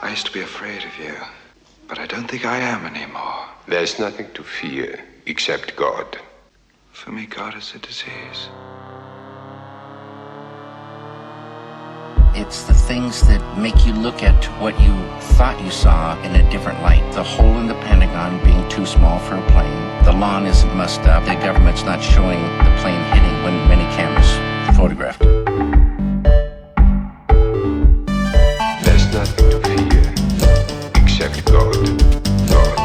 I used to be afraid of you, but I don't think I am anymore. There's nothing to fear except God. For me, God is a disease. It's the things that make you look at what you thought you saw in a different light. The hole in the Pentagon being too small for a plane. The lawn isn't mussed up. The government's not showing the plane hitting when many cameras photographed it. There's nothing to fear except God. God.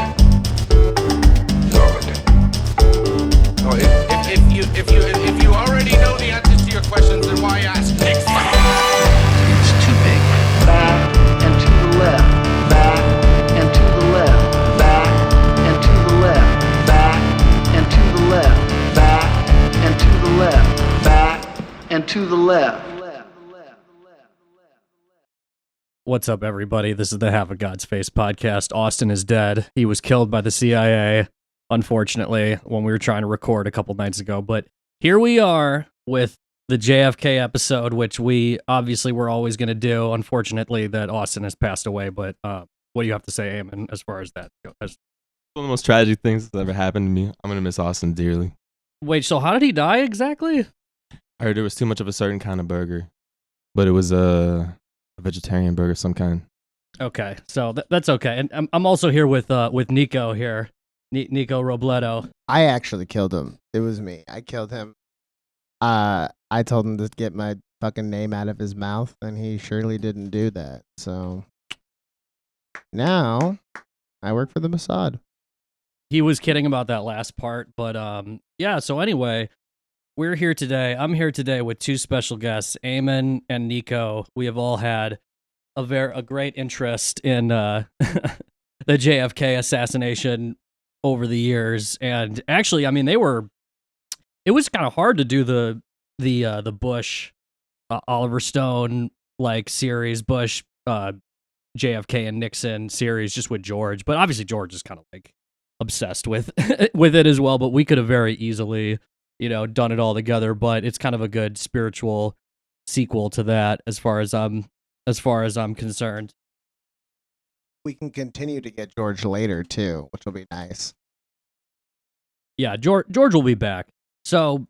Oh, if you already know the answers to your questions, then why ask? It's too big. Back and to the left. Back and to the left. Back and to the left. Back and to the left. Back and to the left. Back and to the left. What's up, everybody? This is the Have a God's Face podcast. Austin is dead. He was killed by the CIA, unfortunately, when we were trying to record a couple nights ago. But here we are with the JFK episode, which we obviously were always going to do. Unfortunately, that Austin has passed away. But what do you have to say, Eamonn, as far as that goes? One of the most tragic things that's ever happened to me. I'm going to miss Austin dearly. Wait, so how did he die exactly? I heard it was too much of a certain kind of burger, but it was a vegetarian burger of some kind. Okay, so that's okay. And I'm also here with Niko here, Niko Robledo. I actually killed him. It was me. I killed him. I told him to get my fucking name out of his mouth, and he surely didn't do that. So now I work for the Mossad. He was kidding about that last part, but yeah. So anyway, we're here today. I'm here today with two special guests, Eamonn and Niko. We have all had a great interest in the JFK assassination over the years, and actually, I mean, it was kind of hard to do the Bush, Oliver Stone like series, Bush, JFK and Nixon series, just with George. But obviously, George is kind of like obsessed with with it as well. But we could have very easily, done it all together. But it's kind of a good spiritual sequel to that, as far as I'm concerned. We can continue to get George later too, which will be nice. Yeah, George will be back. So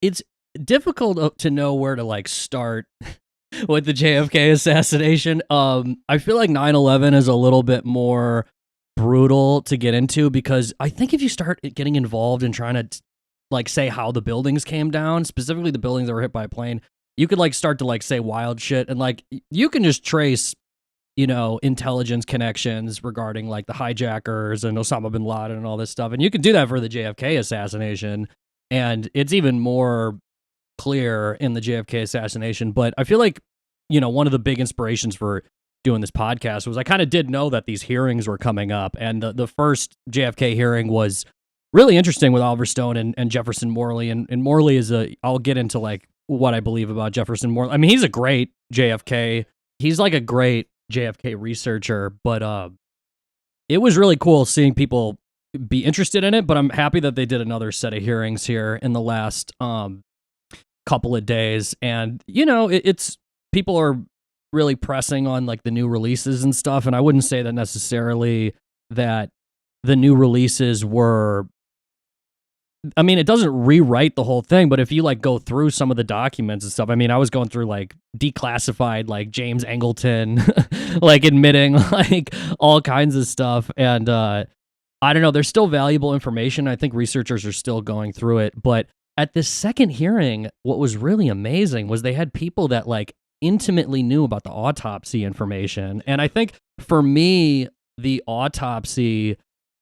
it's difficult to know where to like start with the JFK assassination. I feel like 9/11 is a little bit more brutal to get into, because I think if you start getting involved in trying to like say how the buildings came down, specifically the buildings that were hit by a plane, you could like start to like say wild shit, and like you can just trace intelligence connections regarding like the hijackers and Osama bin Laden and all this stuff. And you can do that for the JFK assassination. And it's even more clear in the JFK assassination. But I feel like, one of the big inspirations for doing this podcast was I kind of did know that these hearings were coming up. And the first JFK hearing was really interesting with Oliver Stone and Jefferson Morley. And Morley I'll get into like what I believe about Jefferson Morley. I mean, he's a great JFK. He's like a great JFK researcher, but it was really cool seeing people be interested in it. But I'm happy that they did another set of hearings here in the last couple of days, and it's people are really pressing on like the new releases and stuff. And I wouldn't say that necessarily that the new releases were, I mean, it doesn't rewrite the whole thing, but if you like go through some of the documents and stuff, I mean, I was going through like declassified, like James Angleton, like admitting like all kinds of stuff. And I don't know, there's still valuable information. I think researchers are still going through it. But at the second hearing, what was really amazing was they had people that like intimately knew about the autopsy information. And I think for me, the autopsy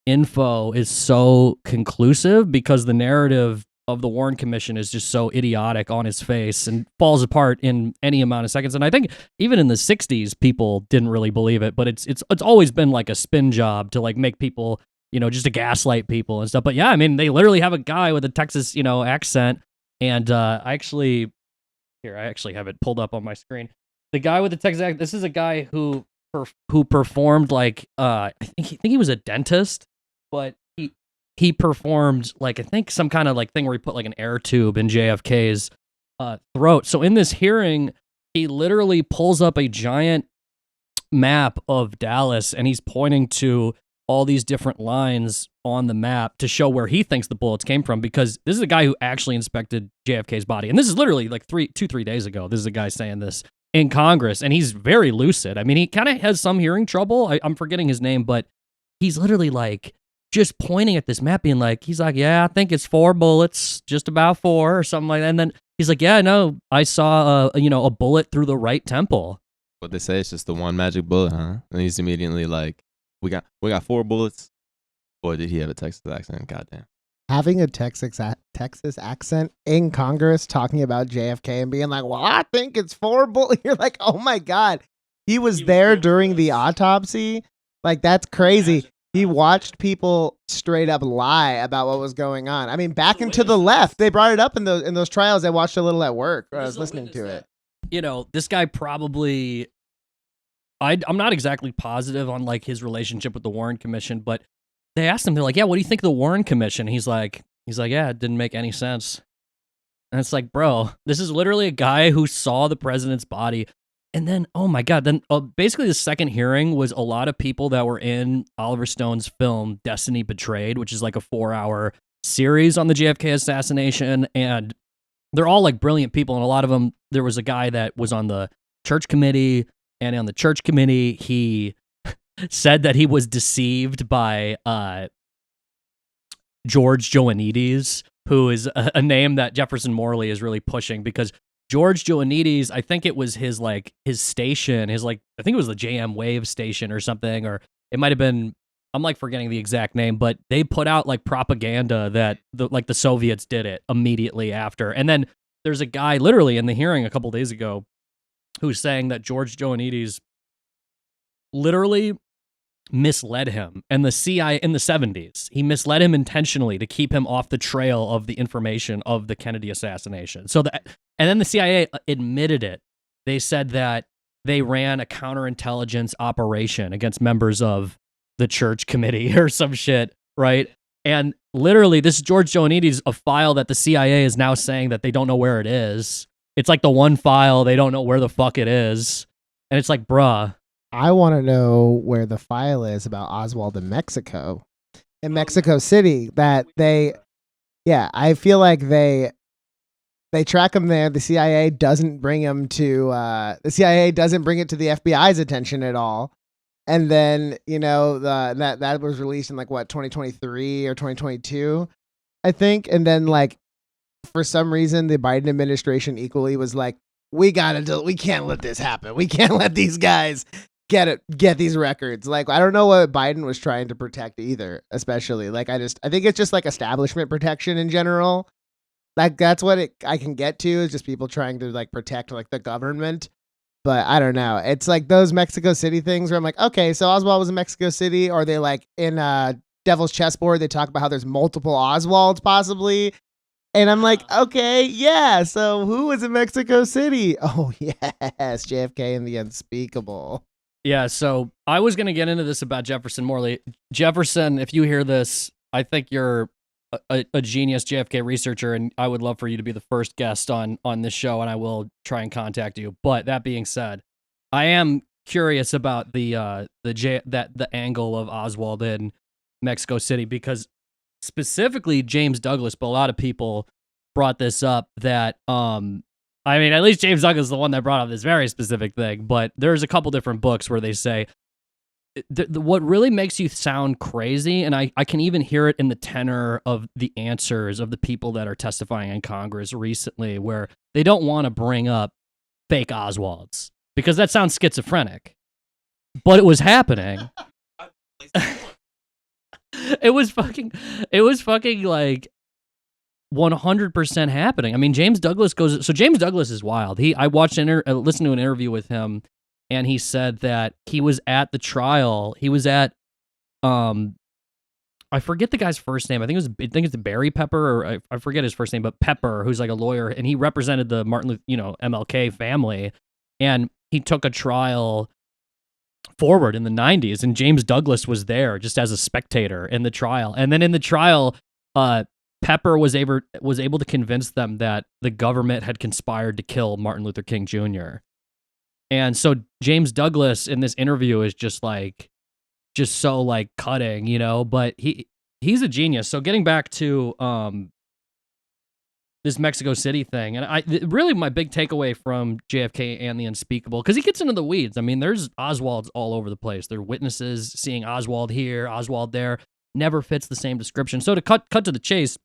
info is so conclusive because the narrative of the Warren Commission is just so idiotic on its face and falls apart in any amount of seconds. And I think even in the 60s, people didn't really believe it, but it's always been like a spin job to like make people, just to gaslight people and stuff. But yeah, I mean, they literally have a guy with a Texas, accent. And I actually have it pulled up on my screen. The guy with the Texas accent, this is a guy who performed like, I think he was a dentist, but he performed like, I think some kind of like thing where he put like an air tube in JFK's throat. So in this hearing, he literally pulls up a giant map of Dallas, and he's pointing to all these different lines on the map to show where he thinks the bullets came from, because this is a guy who actually inspected JFK's body. And this is literally like 3 days ago. This is a guy saying this in Congress, and he's very lucid. I mean, he kind of has some hearing trouble. I'm forgetting his name, but he's literally like just pointing at this map, being like, he's like, yeah, I think it's 4 bullets, just about 4 or something like that. And then he's like, yeah, no, I saw a bullet through the right temple. What they say, it's just the one magic bullet, huh? And he's immediately like, we got 4 bullets. Boy, did he have a Texas accent? Goddamn. Having a Texas accent in Congress, talking about JFK and being like, well, I think it's 4 bullets. You're like, oh my God. He was there during the autopsy. Like, that's crazy. He watched people straight up lie about what was going on. I mean, back and to the left, they brought it up in those trials. I watched a little at work. I was listening to it. This guy probably, I'm not exactly positive on like his relationship with the Warren Commission, but they asked him, they're like, yeah, what do you think of the Warren Commission? He's like, yeah, it didn't make any sense. And it's like, bro, this is literally a guy who saw the president's body. And then, oh my God, then basically the second hearing was a lot of people that were in Oliver Stone's film Destiny Betrayed, which is like a 4-hour series on the JFK assassination. And they're all like brilliant people. And a lot of them, there was a guy that was on the church committee, and on the church committee, he said that he was deceived by George Joannides, who is a name that Jefferson Morley is really pushing, because George Joannides, I think it was his station, I think it was the JM Wave station or something, or it might have been, I'm like forgetting the exact name, but they put out like propaganda that the Soviets did it immediately after. And then there's a guy literally in the hearing a couple days ago who's saying that George Joannides literally misled him, and the CIA in the 70s, he misled him intentionally to keep him off the trail of the information of the Kennedy assassination. And then the CIA admitted it. They said that they ran a counterintelligence operation against members of the church committee or some shit, right? And literally, this George Joannides, a file that the CIA is now saying that they don't know where it is. It's like the one file they don't know where the fuck it is. And it's like, bruh. I want to know where the file is about Oswald in Mexico City, that I feel like they track him there. The CIA doesn't bring him to, the CIA doesn't bring it to the FBI's attention at all. And then, that was released in 2023 or 2022, I think. And then for some reason, the Biden administration equally was like, we can't let this happen. We can't let these guys get these records. I don't know what Biden was trying to protect either, especially. I think it's just establishment protection in general. That's what I can get to, is just people trying to protect the government. But I don't know. It's those Mexico City things where I'm like, okay, so Oswald was in Mexico City, or they in Devil's Chessboard, they talk about how there's multiple Oswalds possibly. And I'm like, okay, yeah, so who was in Mexico City? Oh, yes, JFK and the Unspeakable. Yeah, so I was going to get into this about Jefferson Morley. Jefferson, if you hear this, I think you're a genius JFK researcher, and I would love for you to be the first guest on this show, and I will try and contact you. But that being said, I am curious about the angle of Oswald in Mexico City, because specifically James Douglas, but a lot of people brought this up that at least James Douglas is the one that brought up this very specific thing, but there's a couple different books where they say what really makes you sound crazy, and I can even hear it in the tenor of the answers of the people that are testifying in Congress recently, where they don't want to bring up fake Oswalds because that sounds schizophrenic, but it was happening. It was fucking 100% happening. I mean, James Douglas is wild. I listened to an interview with him, and he said that he was at the trial. He was at, I forget the guy's first name. I think it's Barry Pepper, or I forget his first name, but Pepper, who's a lawyer, and he represented the MLK family, and he took a trial forward in the 90s, and James Douglas was there just as a spectator in the trial. And then in the trial, Pepper was able to convince them that the government had conspired to kill Martin Luther King Jr. And so James Douglas in this interview is just so like cutting, you know, but he's a genius. So getting back to this Mexico City thing, and really my big takeaway from JFK and the Unspeakable, because he gets into the weeds. I mean, there's Oswalds all over the place. There are witnesses seeing Oswald here, Oswald there, never fits the same description. So to cut to the chase,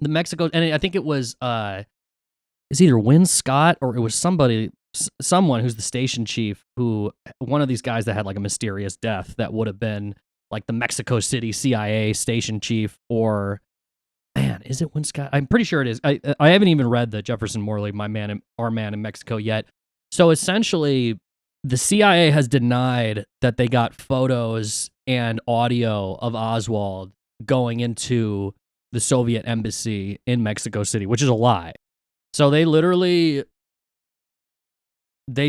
the Mexico, and I think it was it's either Win Scott or it was someone who's the station chief, who one of these guys that had like a mysterious death that would have been like the Mexico City CIA station chief, or man, is it Win Scott? I'm pretty sure it is. I haven't even read the Jefferson Morley, Our Man in Mexico yet. So essentially, the CIA has denied that they got photos and audio of Oswald going into the Soviet embassy in Mexico City, which is a lie. So they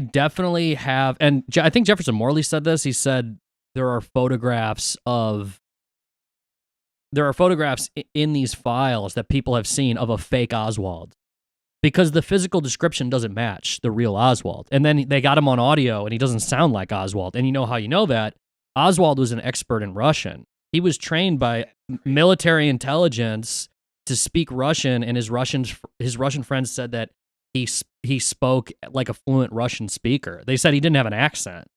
definitely have, and I think Jefferson Morley said this. He said there are photographs in these files that people have seen of a fake Oswald, because the physical description doesn't match the real Oswald. And then they got him on audio and he doesn't sound like Oswald. And you know how you know that? Oswald was an expert in Russian. He was trained by military intelligence to speak Russian, and his Russian friends said that he spoke like a fluent Russian speaker. They said he didn't have an accent.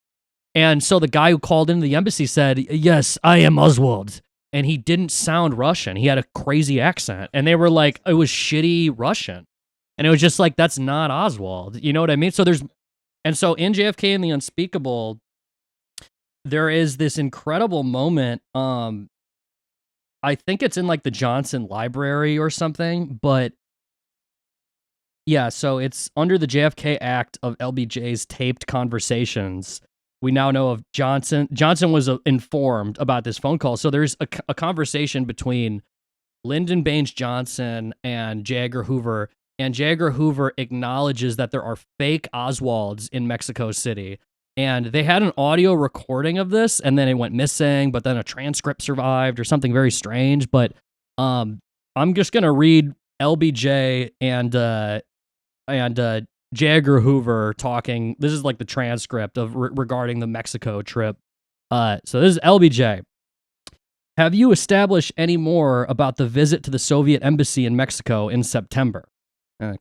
And so the guy who called into the embassy said, "Yes, I am Oswald." And he didn't sound Russian. He had a crazy accent. And they were like, it was shitty Russian. And it was just like, that's not Oswald. You know what I mean? So so in JFK and the Unspeakable, there is this incredible moment. I think it's in like the Johnson Library or something, but yeah, so it's under the JFK Act of LBJ's taped conversations. We now know of Johnson. Johnson was informed about this phone call. So there's a conversation between Lyndon Baines Johnson and J. Edgar Hoover, and J. Edgar Hoover acknowledges that there are fake Oswalds in Mexico City. And they had an audio recording of this, and then it went missing, but then a transcript survived or something very strange. But I'm just going to read LBJ and J. Edgar Hoover talking. This is like the transcript of regarding the Mexico trip. So this is LBJ. Have you established any more about the visit to the Soviet embassy in Mexico in September?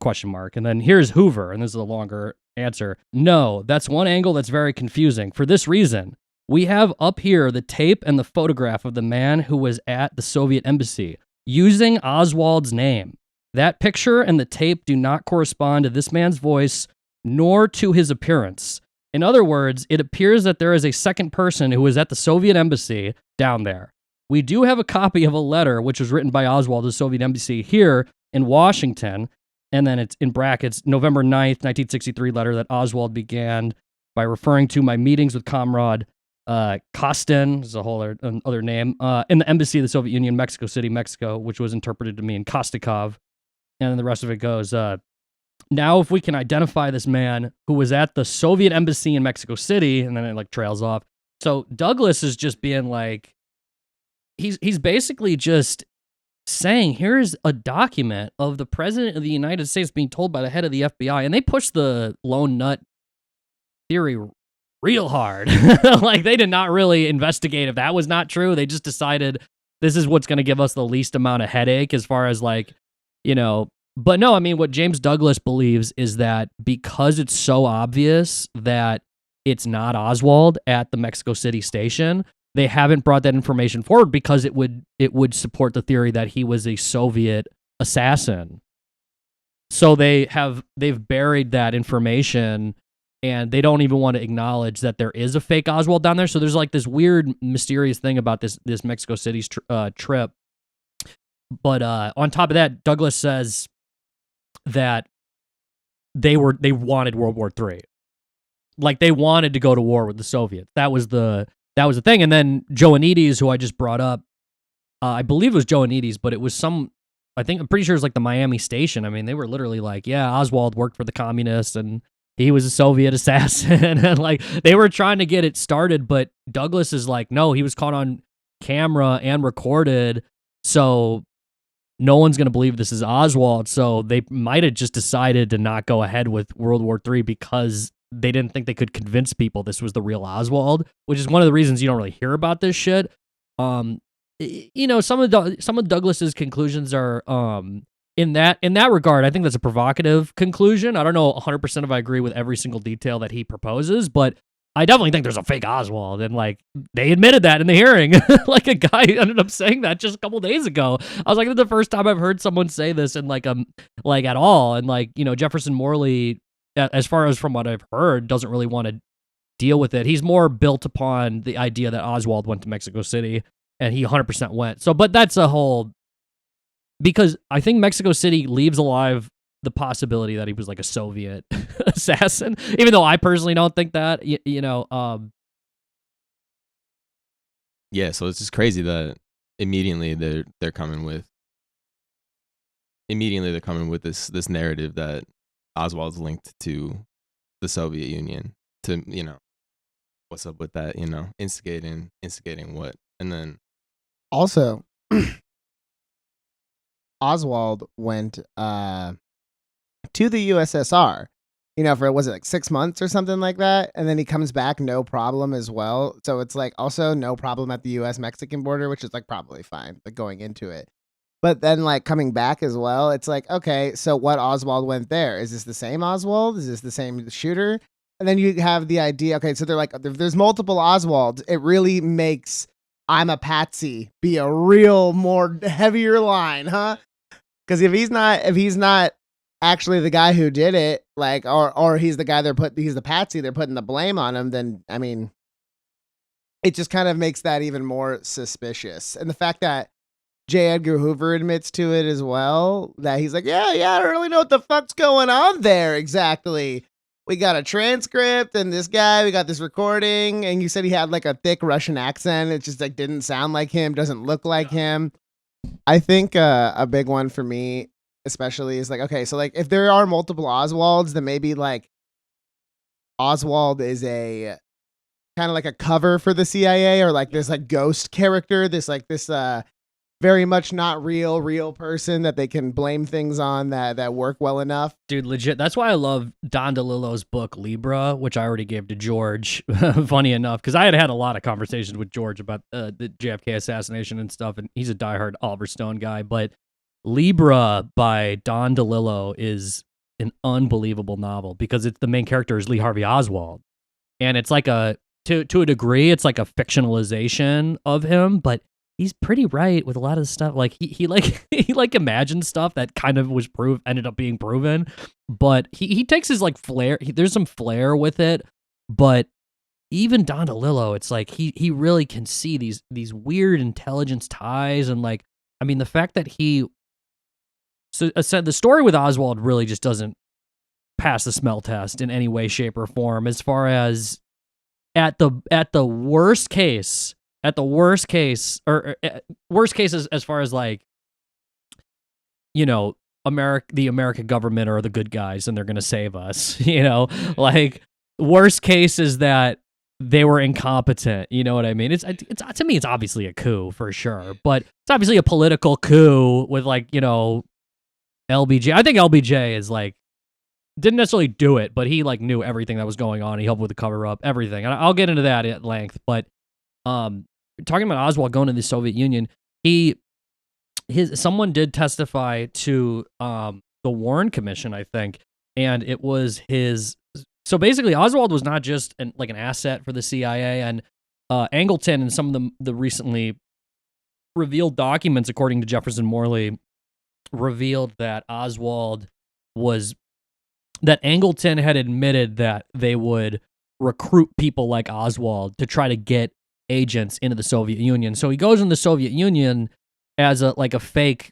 Question mark. And then here's Hoover, and this is a longer answer. No, that's one angle that's very confusing. For this reason, we have up here the tape and the photograph of the man who was at the Soviet embassy using Oswald's name. That picture and the tape do not correspond to this man's voice nor to his appearance. In other words, it appears that there is a second person who was at the Soviet embassy down there. We do have a copy of a letter which was written by Oswald to the Soviet embassy here in Washington, and then it's in brackets, November 9th, 1963 letter that Oswald began by referring to my meetings with Comrade Kostin, is a whole other name, in the embassy of the Soviet Union, Mexico City, Mexico, which was interpreted to mean Kostikov. And then the rest of it goes, now if we can identify this man who was at the Soviet embassy in Mexico City, and then it like trails off. So Douglas is just being like, he's basically just saying, here's a document of the president of the United States being told by the head of the FBI, and they push the lone nut theory real hard. Like, they did not really investigate if that was not true. They just decided this is what's going to give us the least amount of headache as far as like, you know. But no, I mean, what James Douglas believes is that because it's so obvious that it's not Oswald at the Mexico City station, they haven't brought that information forward because it would support the theory that he was a Soviet assassin. So they've buried that information, and they don't even want to acknowledge that there is a fake Oswald down there. So there's like this weird, mysterious thing about this Mexico City trip. But on top of that, Douglas says that they wanted World War III. Like, they wanted to go to war with the Soviets. That was the thing. And then Joanides, who I just brought up, I believe it was Joanides, but it was I'm pretty sure it was like the Miami station. I mean, they were literally like, yeah, Oswald worked for the communists and he was a Soviet assassin. And like, they were trying to get it started, but Douglas is like, no, he was caught on camera and recorded. So no one's going to believe this is Oswald. So they might have just decided to not go ahead with World War III because they didn't think they could convince people this was the real Oswald, which is one of the reasons you don't really hear about this shit. You know, some of Douglas's conclusions are in that regard, I think that's a provocative conclusion. I don't know 100% if I agree with every single detail that he proposes, but I definitely think there's a fake Oswald, and like they admitted that in the hearing. Like a guy ended up saying that just a couple days ago. I was like, that's the first time I've heard someone say this in like at all. And like, you know, Jefferson Morley, as far as from what I've heard, doesn't really want to deal with it. He's more built upon the idea that Oswald went to Mexico City, and he 100% went. So, but that's a whole, because I think Mexico City leaves alive the possibility that he was like a Soviet assassin, even though I personally don't think that, you know. Yeah, so it's just crazy that immediately they're coming with this narrative that Oswald's linked to the Soviet Union, to, you know, what's up with that, you know, instigating what, and then Also, Oswald went to the USSR, you know, for, was it like 6 months or something like that? And then he comes back, no problem as well. So it's like also no problem at the US-Mexican border, which is like probably fine, like going into it. But then like coming back as well, it's like, okay, so what Oswald went there? Is this the same Oswald? Is this the same shooter? And then you have the idea, okay, so they're like, there's multiple Oswalds. It really makes I'm a patsy be a real more heavier line, huh? Because if he's not actually the guy who did it, like, or he's the guy he's the patsy, they're putting the blame on him, then I mean, it just kind of makes that even more suspicious. And the fact that J. Edgar Hoover admits to it as well, that he's like, yeah, I don't really know what the fuck's going on there exactly. We got a transcript and this guy, we got this recording, and you said he had like a thick Russian accent. It just like didn't sound like him, doesn't look like him. I think a big one for me especially is like, okay, so like if there are multiple Oswalds, then maybe like Oswald is a kind of like a cover for the CIA, or like this like ghost character, this very much not real person that they can blame things on that work well enough. Dude, legit. That's why I love Don DeLillo's book, Libra, which I already gave to George, funny enough, because I had a lot of conversations with George about the JFK assassination and stuff, and he's a diehard Oliver Stone guy. But Libra by Don DeLillo is an unbelievable novel because it's the main character is Lee Harvey Oswald. And it's like to a degree, it's like a fictionalization of him, but he's pretty right with a lot of the stuff. Like he imagined stuff that kind of was ended up being proven, but he takes his like flair. There's some flair with it, but even Don DeLillo, it's like he really can see these weird intelligence ties, and like, I mean, the fact that the story with Oswald really just doesn't pass the smell test in any way, shape, or form. As far as at the worst case. At the worst case, or worst cases, as far as like, you know, the American government are the good guys and they're going to save us, you know, like worst case is that they were incompetent. You know what I mean? It's to me, it's obviously a coup for sure, but it's obviously a political coup with like, you know, LBJ. I think LBJ is like, didn't necessarily do it, but he like knew everything that was going on. He helped with the cover up, everything. And I'll get into that at length, but, talking about Oswald going to the Soviet Union, someone did testify to the Warren Commission, I think, and it was his. So basically, Oswald was not just an asset for the CIA, and Angleton and some of the recently revealed documents, according to Jefferson Morley, revealed that that Angleton had admitted that they would recruit people like Oswald to try to get agents into the Soviet Union. So he goes in the Soviet Union as a fake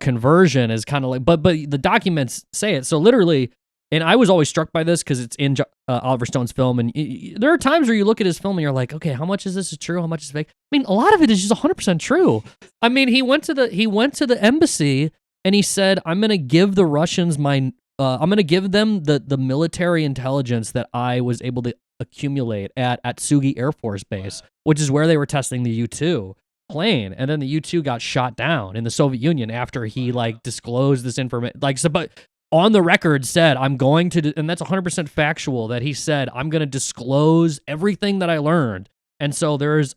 conversion, as kind of like, but the documents say it. So literally, and I was always struck by this because it's in Oliver Stone's film, and there are times where you look at his film and you're like, okay, how much is this true? How much is fake? I mean, a lot of it is just 100% true. I mean, he went to the embassy and he said, I'm going to give the Russians I'm going to give them the military intelligence that I was able to accumulate at Sugi Air Force Base, which is where they were testing the U-2 plane, and then the U-2 got shot down in the Soviet Union after he like disclosed this information. Like, so, but on the record said, I'm going to, and that's 100% factual, that he said, I'm going to disclose everything that I learned. And so there's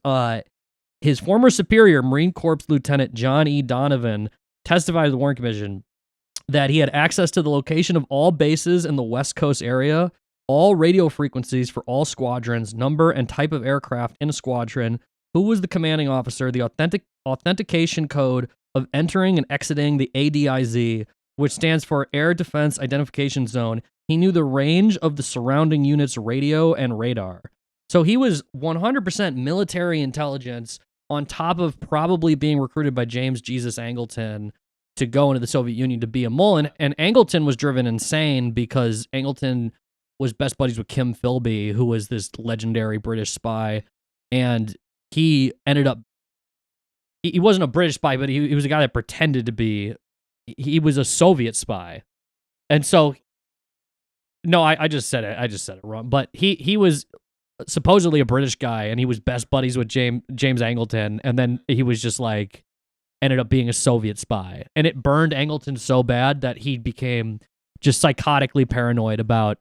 his former superior, Marine Corps Lieutenant John E. Donovan, testified to the Warren Commission that he had access to the location of all bases in the West Coast area, all radio frequencies for all squadrons, number and type of aircraft in a squadron, who was the commanding officer, the authentication code of entering and exiting the ADIZ, which stands for Air Defense Identification Zone. He knew the range of the surrounding unit's radio and radar. So he was 100% military intelligence on top of probably being recruited by James Jesus Angleton to go into the Soviet Union to be a mole. And Angleton was driven insane because Angleton was best buddies with Kim Philby, who was this legendary British spy. And he ended up, he wasn't a British spy, but he was a guy that pretended to be, he was a Soviet spy. And so, no, I just said it. I just said it wrong. But he was supposedly a British guy, and he was best buddies with James Angleton. And then he was just like, ended up being a Soviet spy. And it burned Angleton so bad that he became just psychotically paranoid about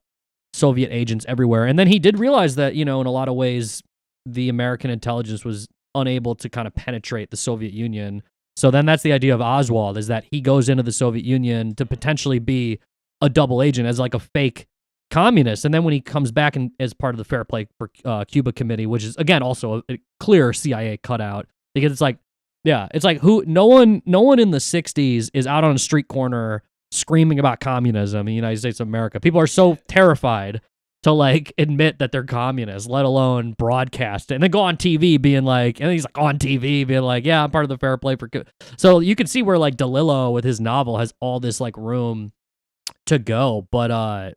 Soviet agents everywhere. And then he did realize that, in a lot of ways, the American intelligence was unable to kind of penetrate the Soviet Union. So then that's the idea of Oswald, is that he goes into the Soviet Union to potentially be a double agent as like a fake communist. And then when he comes back and as part of the Fair Play for Cuba Committee, which is again also a clear CIA cutout, because it's like, yeah, it's like no one in the 60s is out on a street corner screaming about communism in the United States of America. People are so terrified to like admit that they're communists, let alone broadcast it, and then go on TV being like, and he's like on TV being like, yeah, I'm part of the Fair Play for Cuba. So you can see where like DeLillo with his novel has all this like room to go. But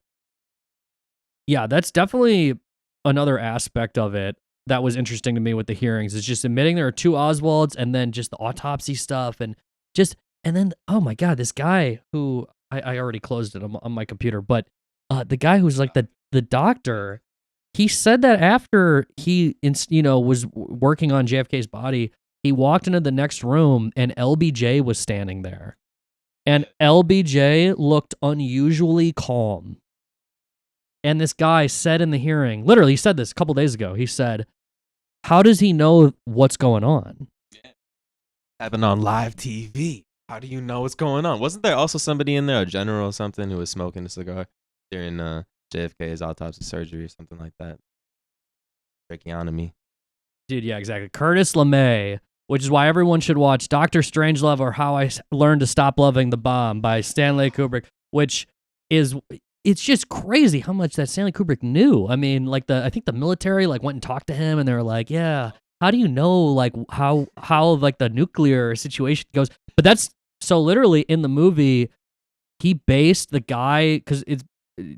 yeah, that's definitely another aspect of it that was interesting to me with the hearings, is just admitting there are two Oswalds, and then just the autopsy stuff, and then, oh my God, this guy who, I already closed it on my computer, but the guy who's like the doctor, he said that after he, was working on JFK's body, he walked into the next room and LBJ was standing there. And LBJ looked unusually calm. And this guy said in the hearing, literally, he said this a couple days ago, he said, how does he know what's going on? Happened on live TV. How do you know what's going on? Wasn't there also somebody in there, a general or something, who was smoking a cigar during JFK's autopsy surgery or something like that? Tracheotomy. Dude, yeah, exactly. Curtis LeMay, which is why everyone should watch Dr. Strangelove or How I Learned to Stop Loving the Bomb by Stanley Kubrick, which is, it's just crazy how much that Stanley Kubrick knew. I mean, like I think the military like went and talked to him, and they were like, yeah, how do you know like how like the nuclear situation goes? But that's, so literally in the movie, he based the guy, because it's,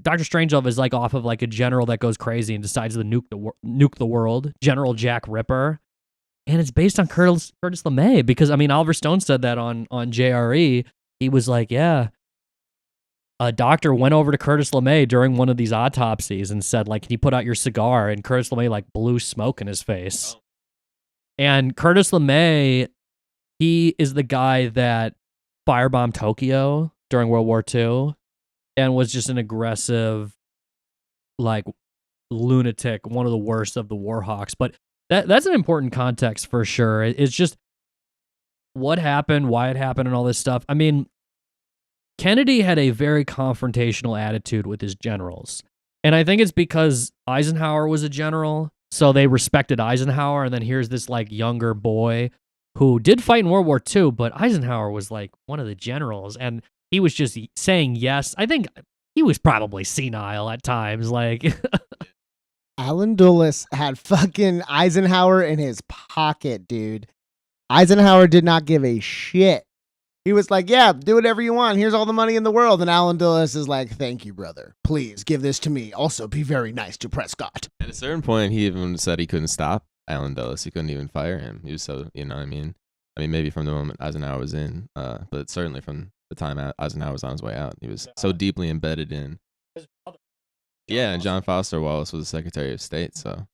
Dr. Strangelove is like off of like a general that goes crazy and decides to nuke the world, General Jack Ripper. And it's based on Curtis LeMay, because I mean, Oliver Stone said that on JRE. He was like, yeah, a doctor went over to Curtis LeMay during one of these autopsies and said, like, can you put out your cigar? And Curtis LeMay like blew smoke in his face. And Curtis LeMay, he is the guy that firebombed Tokyo during World War II and was just an aggressive, like, lunatic, one of the worst of the war hawks. But that's an important context for sure. It's just what happened, why it happened, and all this stuff. I mean, Kennedy had a very confrontational attitude with his generals. And I think it's because Eisenhower was a general, so they respected Eisenhower, and then here's this like younger boy who did fight in World War II, but Eisenhower was like one of the generals, and he was just saying yes. I think he was probably senile at times. Like Allen Dulles had fucking Eisenhower in his pocket, dude. Eisenhower did not give a shit. He was like, yeah, do whatever you want. Here's all the money in the world. And Allen Dulles is like, thank you, brother. Please give this to me. Also, be very nice to Prescott. At a certain point, he even said he couldn't stop Allen Dulles. He couldn't even fire him. He was so, you know what I mean? I mean, maybe from the moment Eisenhower was in, but certainly from the time Eisenhower was on his way out. He was so deeply embedded in. Yeah, and John Foster Wallace was the Secretary of State, so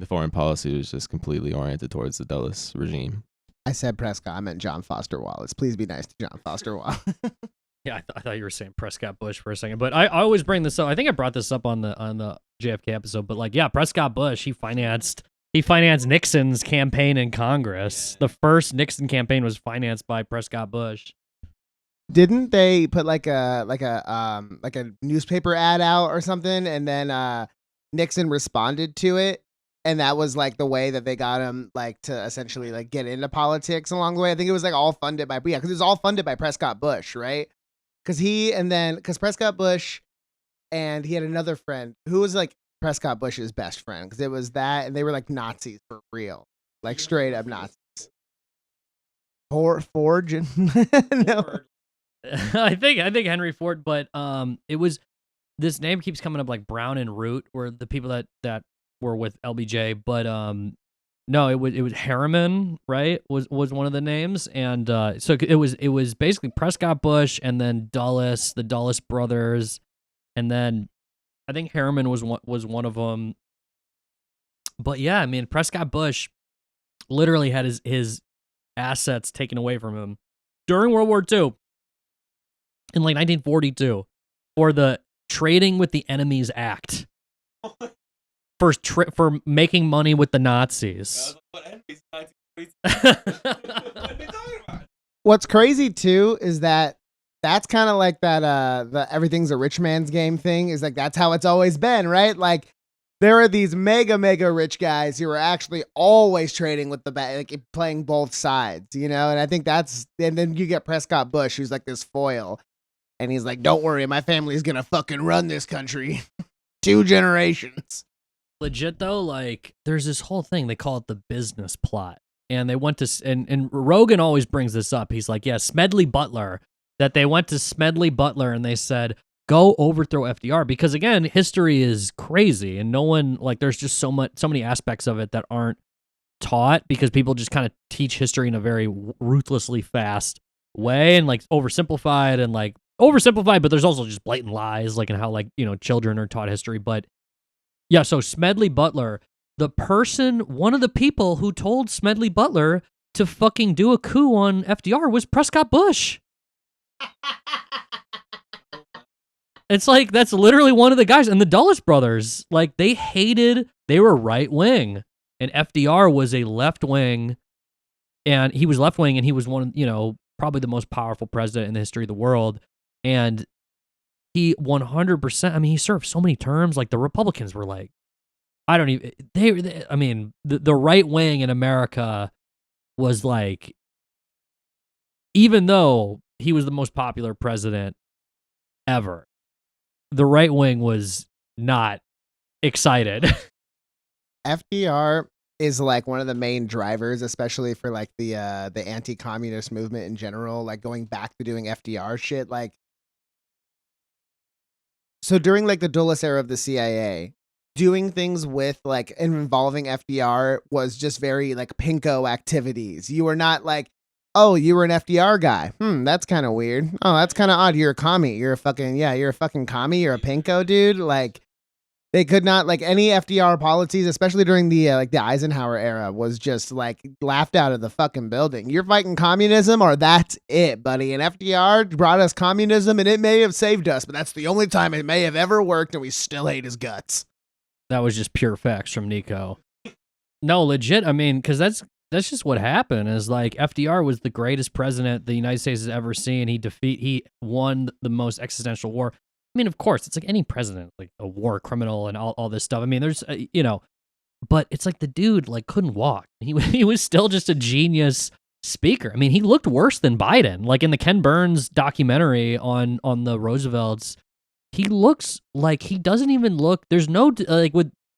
the foreign policy was just completely oriented towards the Dulles regime. I said Prescott. I meant John Foster Wallace. Please be nice to John Foster Wallace. Yeah, I thought you were saying Prescott Bush for a second, but I always bring this up. I think I brought this up on the JFK episode, but like, yeah, Prescott Bush, he financed Nixon's campaign in Congress. The first Nixon campaign was financed by Prescott Bush. Didn't they put like a newspaper ad out or something, and then Nixon responded to it, and that was like the way that they got him like to essentially like get into politics along the way. I think it was like all funded by because it was all funded by Prescott Bush, right? Because Prescott Bush and he had another friend who was like Prescott Bush's best friend, because it was that, and they were like Nazis for real, like straight up Nazis. Forge and no. I think Henry Ford, but it was, this name keeps coming up, like Brown and Root were the people that were with LBJ, but no, it was Harriman, right? Was one of the names, and so it was basically Prescott Bush and then Dulles, the Dulles brothers, and then I think Harriman was one of them. But yeah, I mean, Prescott Bush literally had his assets taken away from him during World War II. In like 1942, for the Trading with the Enemies Act, for making money with the Nazis. What's crazy too is that's kind of like that the everything's a rich man's game thing, is like that's how it's always been, right? Like there are these mega rich guys who are actually always trading with the like playing both sides, you know? And I think and then you get Prescott Bush, who's like this foil. And he's like, don't worry, my family's going to fucking run this country. 2 generations. Legit, though, like, there's this whole thing. They call it the business plot. And they went to, and Rogan always brings this up. He's like, yeah, Smedley Butler, that they went to Smedley Butler and they said, go overthrow FDR. Because, again, history is crazy. And no one, like, there's just so many aspects of it that aren't taught, because people just kind of teach history in a very ruthlessly fast way and, like, oversimplified, but there's also just blatant lies, like in how, like, you know, children are taught history. But yeah, so Smedley Butler, one of the people who told Smedley Butler to fucking do a coup on FDR was Prescott Bush. It's like, that's literally one of the guys. And the Dulles brothers, like, they were right wing, and FDR was a left wing, and he was left wing, and he was one, you know, probably the most powerful president in the history of the world. And he 100%, I mean, he served so many terms. Like, the Republicans were like, I don't even, I mean, the right wing in America was like, even though he was the most popular president ever, the right wing was not excited. FDR is like one of the main drivers, especially for like the anti-communist movement in general, like going back to doing FDR shit. Like, so during like the Dulles era of the CIA, doing things with like involving FDR was just very like pinko activities. You were not like, oh, you were an FDR guy. That's kind of weird. Oh, that's kind of odd. You're a commie. You're a fucking commie. You're a pinko, dude. Like, they could not, like, any FDR policies, especially during the Eisenhower era, was just like laughed out of the fucking building. You're fighting communism, or that's it, buddy. And FDR brought us communism, and it may have saved us, but that's the only time it may have ever worked, and we still hate his guts. That was just pure facts from Niko. No, legit. I mean, because that's just what happened. Is like FDR was the greatest president the United States has ever seen. He won the most existential war. I mean, of course, it's like any president, like a war criminal and all this stuff. I mean, there's, you know, but it's like the dude like couldn't walk. He was still just a genius speaker. I mean, he looked worse than Biden. Like in the Ken Burns documentary on the Roosevelts, he looks like he doesn't even look. There's no he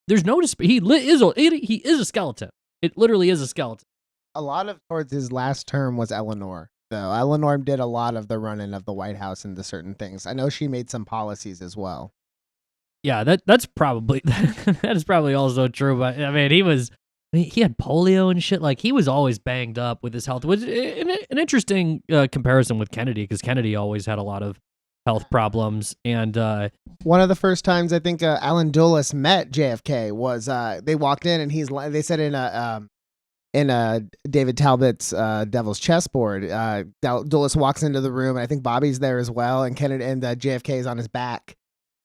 is a skeleton. It literally is a skeleton. A lot of towards his last term was Eleanor. So Eleanor did a lot of the running of the White House into certain things. I know she made some policies as well. Yeah, that's probably that is probably also true. But I mean, he had polio and shit. Like, he was always banged up with his health. Which an interesting comparison with Kennedy, because Kennedy always had a lot of health problems. And one of the first times I think Allen Dulles met JFK was they walked in and they said in David Talbot's Devil's Chessboard. Dulles walks into the room, and I think Bobby's there as well, and Kennedy and JFK is on his back,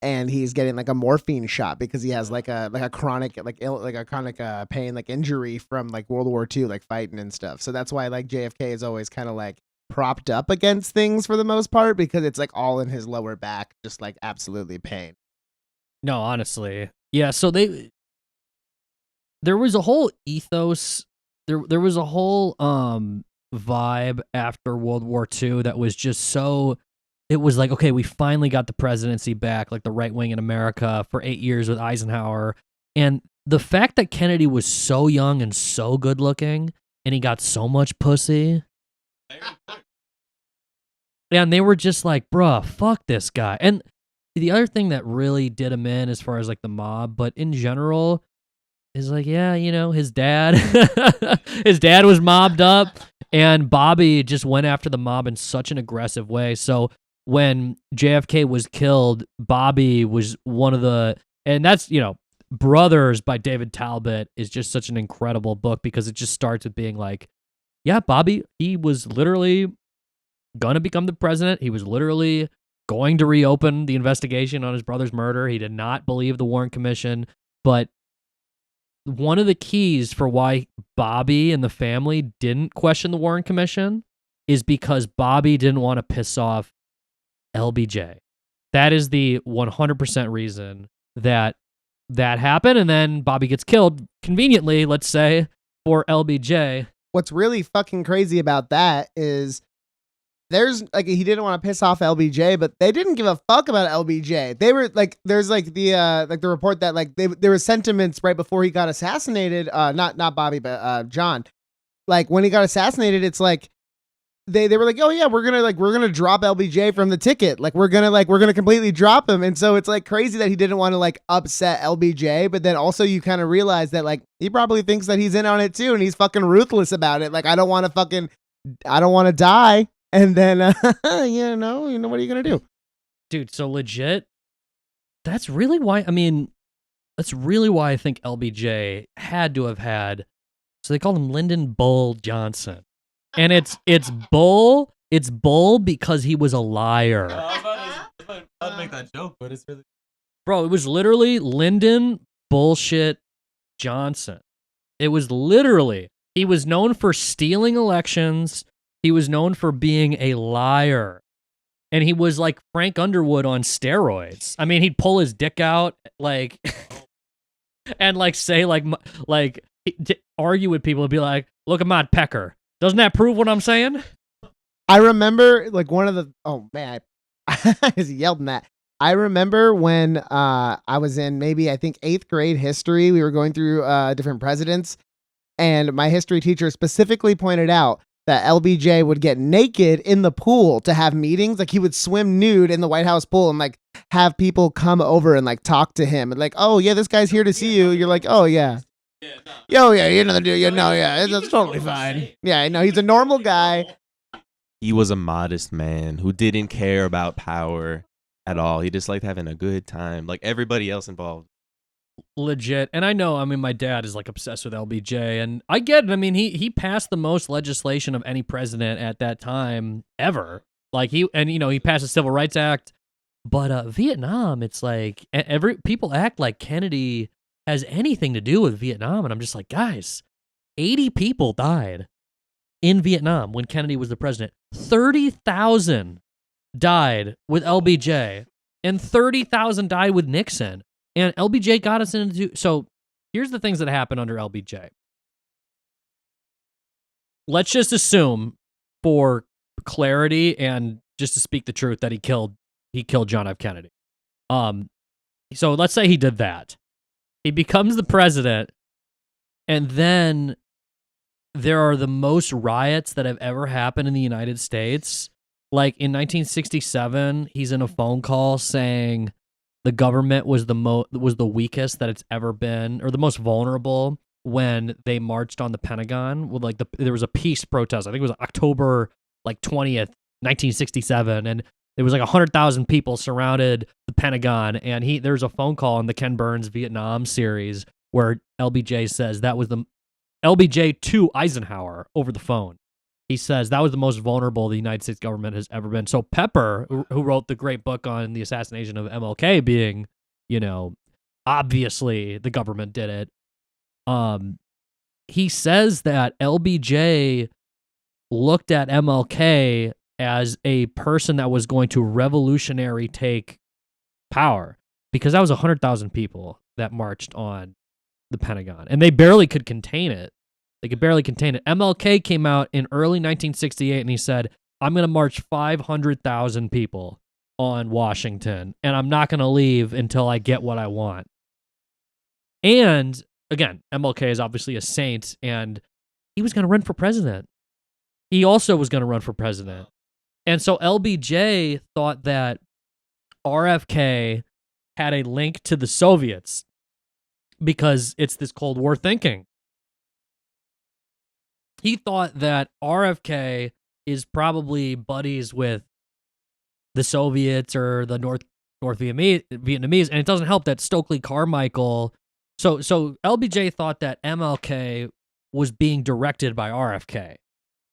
and he's getting like a morphine shot because he has like a chronic pain, like injury from like World War II, like fighting and stuff. So that's why like JFK is always kind of like propped up against things for the most part, because it's like all in his lower back, just like absolutely pain. No, honestly. Yeah, so there was a whole ethos, there was a whole vibe after World War II that was just so, it was like, okay, we finally got the presidency back, like the right wing in America for 8 years with Eisenhower. And the fact that Kennedy was so young and so good looking, and he got so much pussy. And they were just like, bruh, fuck this guy. And the other thing that really did him in as far as like the mob, but in general, is like, yeah, you know, his dad, his dad was mobbed up, and Bobby just went after the mob in such an aggressive way. So when JFK was killed, Bobby was one of the, and that's, you know, Brothers by David Talbot is just such an incredible book because it just starts with being like, yeah, Bobby, he was literally going to become the president. He was literally going to reopen the investigation on his brother's murder. He did not believe the Warren Commission, but one of the keys for why Bobby and the family didn't question the Warren Commission is because Bobby didn't want to piss off LBJ. That is the 100% reason that happened, and then Bobby gets killed, conveniently, let's say, for LBJ. What's really fucking crazy about that is there's like, he didn't want to piss off LBJ, but they didn't give a fuck about LBJ. They were like, there's like the report that like there were sentiments right before he got assassinated. Not Bobby, but John. Like when he got assassinated, it's like they were like, oh yeah, we're gonna drop LBJ from the ticket. Like we're gonna completely drop him. And so it's like crazy that he didn't want to like upset LBJ, but then also you kind of realize that like he probably thinks that he's in on it too, and he's fucking ruthless about it. Like I don't want to die. And then, you know, what are you going to do? Dude, so legit, that's really why I think LBJ had to have had, so they called him Lyndon Bull Johnson. And it's Bull because he was a liar. I was about to make that joke, but it's really... Bro, it was literally Lyndon Bullshit Johnson. It was literally, he was known for stealing elections. He was known for being a liar, and he was like Frank Underwood on steroids. I mean, he'd pull his dick out, like, and like say like argue with people and be like, "Look at my pecker. Doesn't that prove what I'm saying?" I remember like one of the, oh man, I just yelled in that. I remember when I was in maybe I think 8th grade history. We were going through different presidents, and my history teacher specifically pointed out that LBJ would get naked in the pool to have meetings. Like he would swim nude in the White House pool and like have people come over and like talk to him and like, oh yeah, this guy's here to see you. You're like, oh yeah. Yo, yeah, you know the dude. You know, yeah, it's totally fine. Yeah, I know he's a normal guy. He was a modest man who didn't care about power at all. He just liked having a good time, like everybody else involved. Legit. And I know, I mean, my dad is like obsessed with LBJ, and I get it. I mean, he passed the most legislation of any president at that time ever. Like he passed the Civil Rights Act, but Vietnam, it's like people act like Kennedy has anything to do with Vietnam, and I'm just like, guys, 80 people died in Vietnam when Kennedy was the president. 30,000 died with LBJ, and 30,000 died with Nixon. And LBJ got us into... So here's the things that happened under LBJ. Let's just assume, for clarity and just to speak the truth, that he killed John F. Kennedy. So let's say he did that. He becomes the president, and then there are the most riots that have ever happened in the United States. Like in 1967, he's in a phone call saying the government was the weakest that it's ever been, or the most vulnerable, when they marched on the Pentagon with there was a peace protest. I think it was October 20th, 1967, and it was like 100,000 people surrounded the Pentagon. And there's a phone call in the Ken Burns Vietnam series where LBJ says that was LBJ to Eisenhower over the phone. He says that was the most vulnerable the United States government has ever been. So Pepper, who wrote the great book on the assassination of MLK being, obviously the government did it. He says that LBJ looked at MLK as a person that was going to revolutionary take power, because that was 100,000 people that marched on the Pentagon, and they barely could contain it. MLK came out in early 1968, and he said, I'm going to march 500,000 people on Washington, and I'm not going to leave until I get what I want. And, again, MLK is obviously a saint, and he was going to run for president. He also was going to run for president. And so LBJ thought that RFK had a link to the Soviets because it's this Cold War thinking. He thought that RFK is probably buddies with the Soviets or the North Vietnamese, and it doesn't help that Stokely Carmichael. So LBJ thought that MLK was being directed by RFK,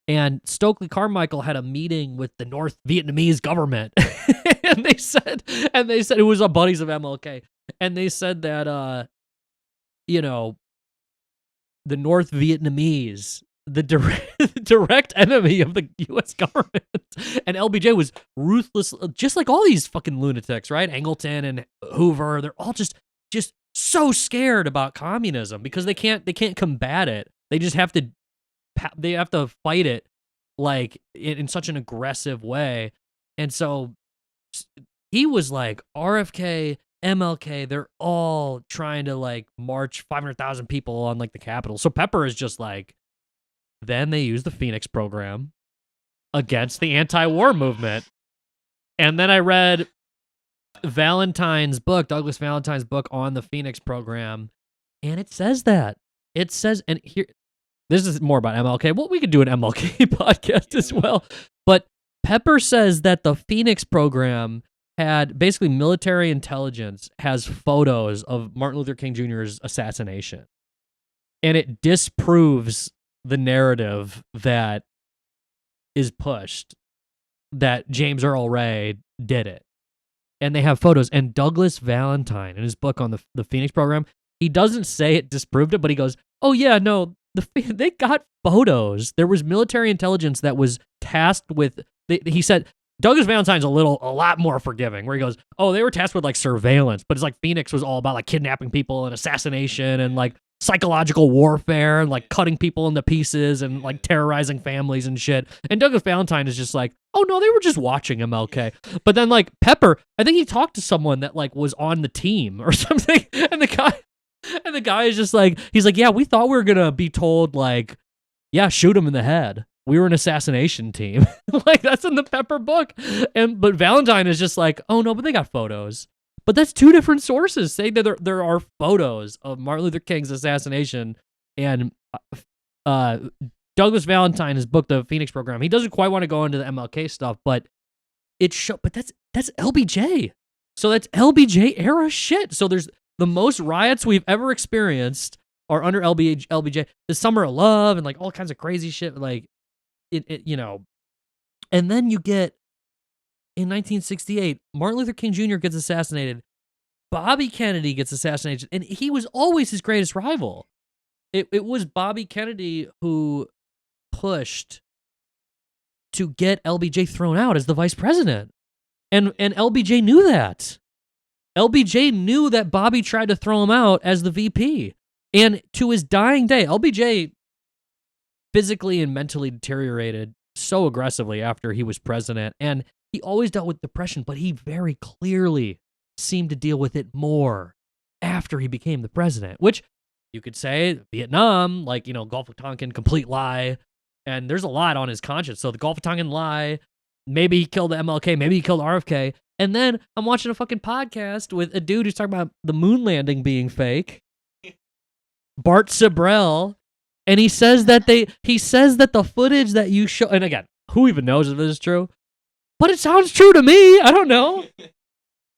and Stokely Carmichael had a meeting with the North Vietnamese government, and they said it was buddies of MLK, and they said that the North Vietnamese, the direct enemy of the U.S. government. And LBJ was ruthless, just like all these fucking lunatics, right? Angleton and Hoover, they're all just so scared about communism because they can't combat it. They just have to fight it like in such an aggressive way. And so he was like, RFK, MLK, they're all trying to like march 500,000 people on like the Capitol. So Pepper is just like, then they use the Phoenix program against the anti-war movement. And then I read Douglas Valentine's book on the Phoenix program, and it says that. It says, and here, this is more about MLK. Well, we could do an MLK podcast as well. But Pepper says that the Phoenix program had basically military intelligence has photos of Martin Luther King Jr.'s assassination. And it disproves the narrative that is pushed that James Earl Ray did it. And they have photos. And Douglas Valentine, in his book on the Phoenix program, he doesn't say it disproved it, but he goes, oh yeah, no, they got photos. There was military intelligence that was tasked with, he said, Douglas Valentine's a lot more forgiving, where he goes, oh, they were tasked with like surveillance, but it's like Phoenix was all about like kidnapping people and assassination and like psychological warfare and like cutting people into pieces and like terrorizing families and shit. And Douglas Valentine is just like, oh no, they were just watching MLK. But then like Pepper, I think he talked to someone that like was on the team or something, and the guy is just like, he's like, yeah, we thought we were gonna be told like, yeah, shoot him in the head. We were an assassination team. Like that's in the Pepper book. But Valentine is just like, oh no, but they got photos. But that's two different sources saying that there are photos of Martin Luther King's assassination. And Douglas Valentine, his book, The Phoenix Program, he doesn't quite want to go into the MLK stuff, but but that's LBJ. So that's LBJ era shit. So there's the most riots we've ever experienced are under LBJ. The Summer of Love and like all kinds of crazy shit. Like and then you get, in 1968, Martin Luther King Jr. gets assassinated. Bobby Kennedy gets assassinated. And he was always his greatest rival. It was Bobby Kennedy who pushed to get LBJ thrown out as the vice president. And LBJ knew that. LBJ knew that Bobby tried to throw him out as the VP. And to his dying day, LBJ physically and mentally deteriorated so aggressively after he was president. And he always dealt with depression, but he very clearly seemed to deal with it more after he became the president, which you could say Vietnam, like, Gulf of Tonkin, complete lie. And there's a lot on his conscience. So the Gulf of Tonkin lie, maybe he killed the MLK, maybe he killed RFK. And then I'm watching a fucking podcast with a dude who's talking about the moon landing being fake, Bart Sibrel, and he says that the footage that you show, and again, who even knows if this is true? But it sounds true to me. I don't know.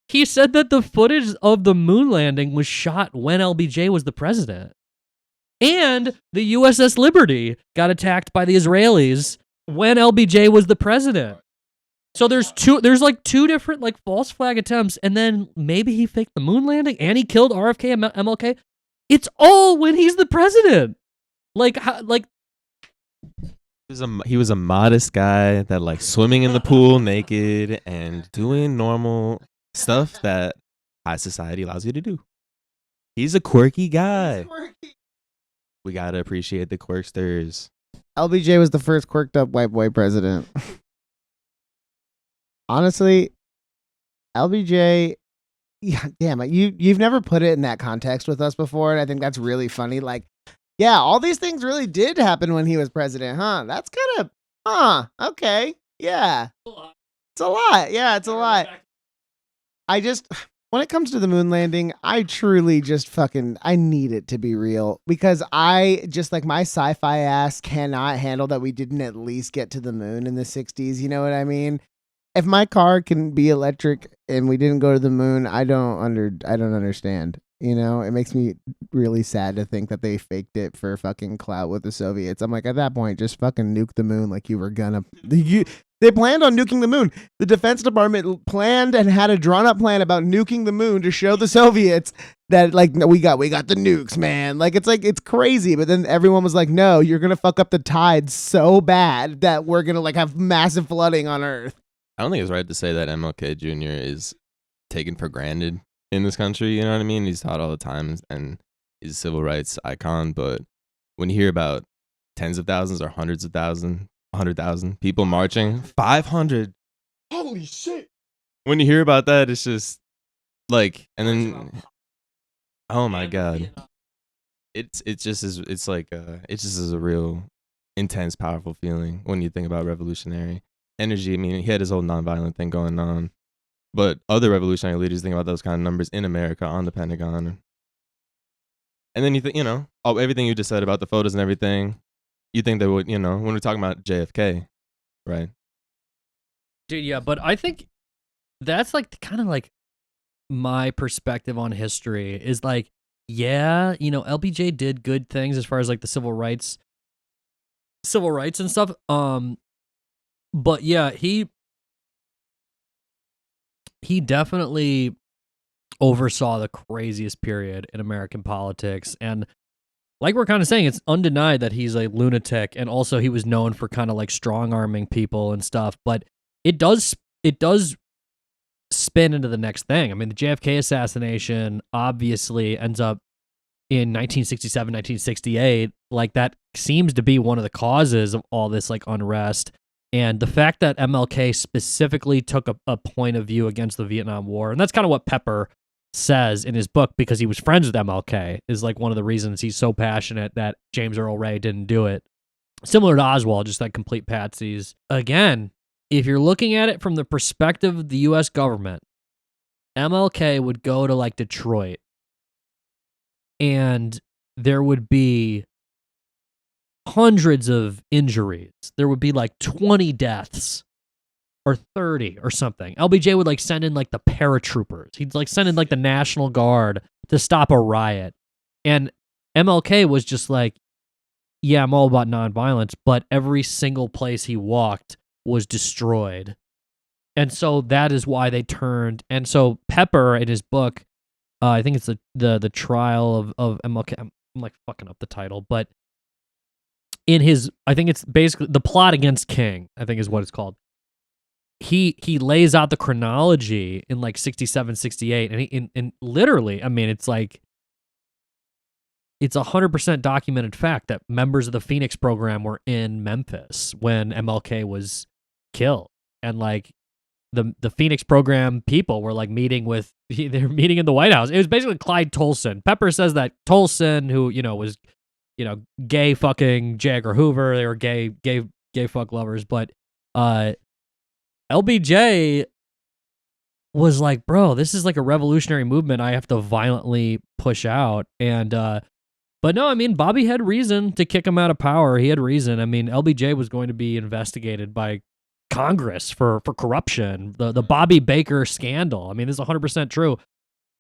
He said that the footage of the moon landing was shot when LBJ was the president. And the USS Liberty got attacked by the Israelis when LBJ was the president. So there's two different like false flag attempts, and then maybe he faked the moon landing and he killed RFK and MLK. It's all when he's the president. He was a modest guy that like swimming in the pool naked and doing normal stuff that high society allows you to do. He's a quirky guy. We gotta appreciate the quirksters. LBJ was the first quirked up white boy president. Honestly, LBJ, yeah, damn it, you've never put it in that context with us before, and I think that's really funny. Like, yeah, all these things really did happen when he was president, huh? That's kind of, okay, yeah. It's a lot. Yeah, it's a lot. When it comes to the moon landing, I truly just I need it to be real, because I just like my sci-fi ass cannot handle that we didn't at least get to the moon in the 60s. You know what I mean? If my car can be electric and we didn't go to the moon, I don't understand. You know, it makes me really sad to think that they faked it for fucking clout with the Soviets. I'm like, at that point, just fucking nuke the moon like you were gonna. They planned on nuking the moon. The Defense Department planned and had a drawn-up plan about nuking the moon to show the Soviets that, like, no, we got the nukes, man. It's crazy. But then everyone was like, no, you're gonna fuck up the tides so bad that we're gonna like have massive flooding on Earth. I don't think it's right to say that MLK Jr. is taken for granted in this country. You know what I mean? He's taught all the time, and he's a civil rights icon. But when you hear about tens of thousands or hundreds of thousands, 100,000 people marching, 500. Holy shit. When you hear about that, it's just like, and then, oh my God. It just is a real intense, powerful feeling when you think about revolutionary energy. I mean, he had his whole nonviolent thing going on, but other revolutionary leaders think about those kind of numbers in America on the Pentagon. And then you think, everything you just said about the photos and everything, you think they would, when we're talking about JFK, right? Dude, yeah, but I think that's like kind of like my perspective on history is like, yeah, LBJ did good things as far as like the civil rights and stuff. But yeah, he definitely oversaw the craziest period in American politics, and like we're kind of saying, it's undenied that he's a lunatic, and also he was known for kind of like strong-arming people and stuff, but it does spin into the next thing. I mean, the JFK assassination obviously ends up in 1967, 1968. Like, that seems to be one of the causes of all this like unrest, and the fact that MLK specifically took a point of view against the Vietnam War, and that's kind of what Pepper says in his book, because he was friends with MLK, is like one of the reasons he's so passionate that James Earl Ray didn't do it. Similar to Oswald, just like complete patsies. Again, if you're looking at it from the perspective of the U.S. government, MLK would go to like Detroit and there would be hundreds of injuries. There would be like 20 deaths. Or 30 or something. LBJ would like send in like the paratroopers. He'd like send in like the National Guard to stop a riot. And MLK was just like, yeah, I'm all about nonviolence, but every single place he walked was destroyed. And so that is why they turned. And so Pepper in his book, I think it's the trial of MLK. I'm like fucking up the title, but in his, I think it's basically The Plot Against King, I think is what it's called. He lays out the chronology in like 67, 68, and literally, I mean, it's like, it's 100% documented fact that members of the Phoenix program were in Memphis when MLK was killed. And like the Phoenix program people were like meeting they're meeting in the White House. It was basically Clyde Tolson. Pepper says that Tolson, who, was, gay fucking J. Edgar Hoover, they were gay fuck lovers, but, LBJ was like, bro, this is like a revolutionary movement I have to violently push out. And, but no, I mean, Bobby had reason to kick him out of power. He had reason. I mean, LBJ was going to be investigated by Congress for corruption, the Bobby Baker scandal. I mean, this is 100% true.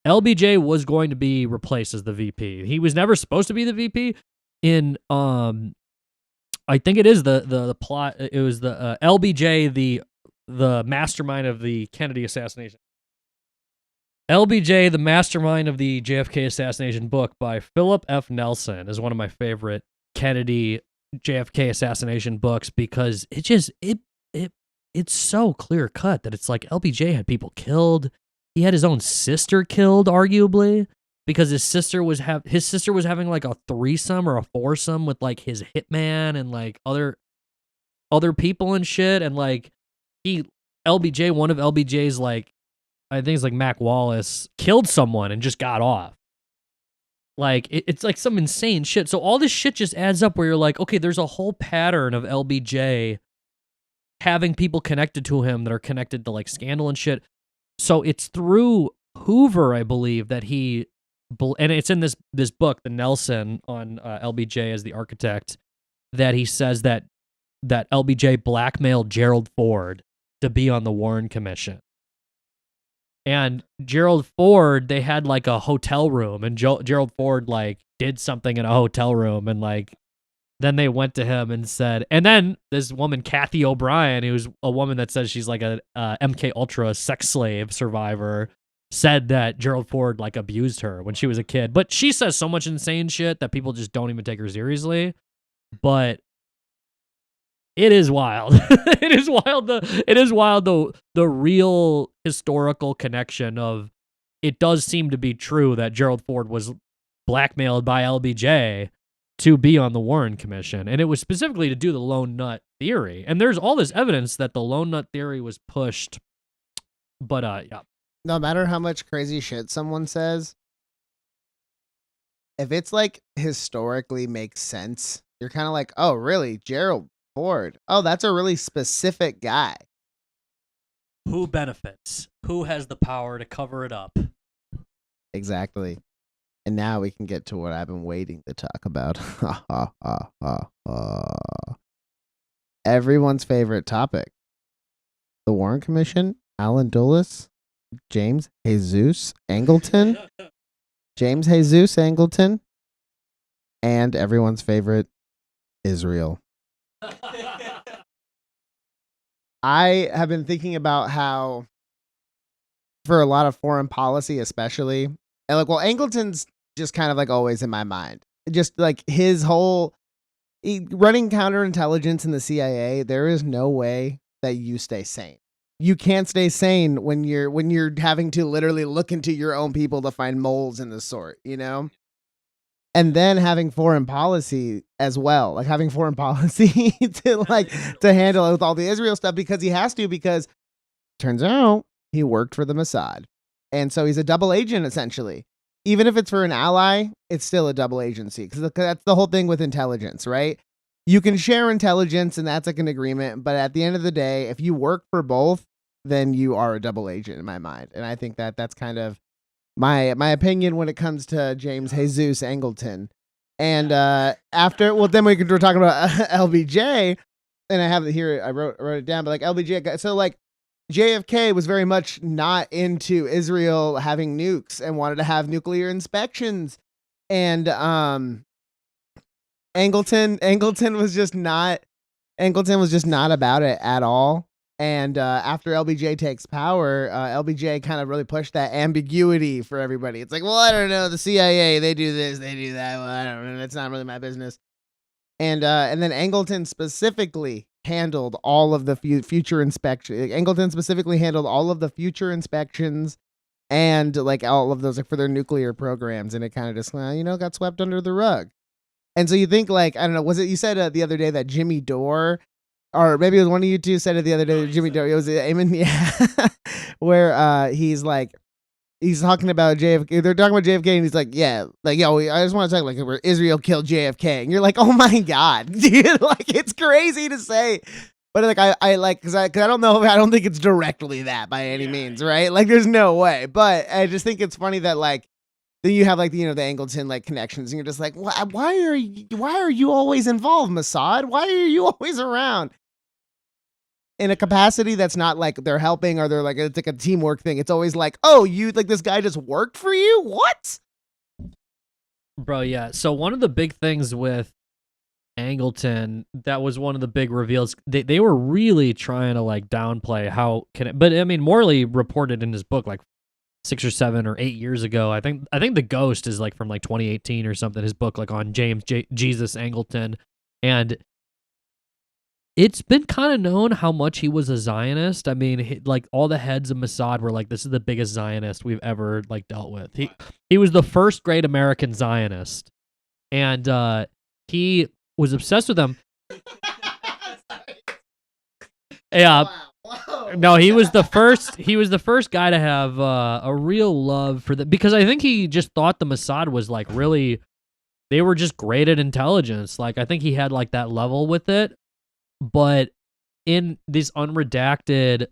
LBJ was going to be replaced as the VP. He was never supposed to be the VP, in I think it is the plot. It was the LBJ, the mastermind of the Kennedy assassination. LBJ, the mastermind of the JFK assassination book by Philip F. Nelson is one of my favorite Kennedy JFK assassination books because it's so clear cut that it's like LBJ had people killed. He had his own sister killed, arguably, because his sister was having like a threesome or a foursome with like his hitman and like other people and shit, and like one of LBJ's like, I think it's like Mac Wallace, killed someone and just got off. Like, it's like some insane shit. So all this shit just adds up where you're like, okay, there's a whole pattern of LBJ having people connected to him that are connected to like scandal and shit. So it's through Hoover, I believe, that and it's in this book, the Nelson on LBJ as the architect, that he says that LBJ blackmailed Gerald Ford to be on the Warren Commission. And Gerald Ford, they had like a hotel room, and Gerald Ford like did something in a hotel room, and like then they went to him and said, and then this woman Kathy O'Brien, who's a woman that says she's like a MK Ultra sex slave survivor, said that Gerald Ford like abused her when she was a kid. But she says so much insane shit that people just don't even take her seriously. But it is wild. It is wild. The real historical connection of it does seem to be true that Gerald Ford was blackmailed by LBJ to be on the Warren Commission, and it was specifically to do the lone nut theory. And there's all this evidence that the lone nut theory was pushed. But yeah. No matter how much crazy shit someone says, if it's like historically makes sense, you're kind of like, oh, really? Gerald Ford. Oh, that's a really specific guy. Who benefits? Who has the power to cover it up? Exactly. And now we can get to what I've been waiting to talk about. Everyone's favorite topic. The Warren Commission, Alan Dulles, James Jesus Angleton, and everyone's favorite, Israel. I have been thinking about how, for a lot of foreign policy especially, and like, well, Angleton's just kind of like always in my mind. Just like his whole running counterintelligence in the CIA, there is no way that you stay sane. You can't stay sane when you're having to literally look into your own people to find moles in the sort, you know? And then having foreign policy as well, like having foreign policy to handle it with all the Israel stuff, because he has to, because turns out he worked for the Mossad. And so he's a double agent, essentially. Even if it's for an ally, it's still a double agency, because that's the whole thing with intelligence, right? You can share intelligence, and that's like an agreement. But at the end of the day, if you work for both, then you are a double agent in my mind. And I think that that's kind of my opinion when it comes to James Jesus Angleton. And then we're talking about LBJ, and I have it here. I wrote it down, but like LBJ. So like JFK was very much not into Israel having nukes and wanted to have nuclear inspections. And Angleton was just not about it at all. And after LBJ takes power, LBJ kind of really pushed that ambiguity for everybody. It's like, well, I don't know, the CIA, they do this, they do that. Well, I don't know, it's not really my business. And then Angleton specifically handled all of the future inspections. Angleton specifically handled all of the future inspections and like all of those like for their nuclear programs. And it kind of just, got swept under the rug. And so you think like, I don't know, was it, you said the other day that Jimmy Dore, or maybe it was one of you two said it the other day, that Jimmy Dore, it was Eamonn, yeah, where he's talking about JFK. They're talking about JFK, and he's like, yeah, like, yo, I just want to talk like where Israel killed JFK, and you're like, oh my god, dude, like it's crazy to say, but like I like because I don't think it's directly that by any means, right? Like there's no way, but I just think it's funny that like then you have like the Angleton like connections, and you're just like, why are you always involved, Mossad? Why are you always around? In a capacity that's not like they're helping or they're like, it's like a teamwork thing. It's always like, oh, you like this guy just worked for you? What? Bro, yeah. So one of the big things with Angleton, that was one of the big reveals. They were really trying to like downplay how can it, but I mean, Morley reported in his book like 6 or 7 or 8 years ago. I think The Ghost is like from like 2018 or something. His book like on Jesus Angleton, and it's been kind of known how much he was a Zionist. I mean, like all the heads of Mossad were like, "This is the biggest Zionist we've ever like dealt with." He was the first great American Zionist, and he was obsessed with them. Yeah. No, he was the first. He was the first guy to have a real love for because I think he just thought the Mossad was like really. They were just great at intelligence. Like I think he had like that level with it. But in this unredacted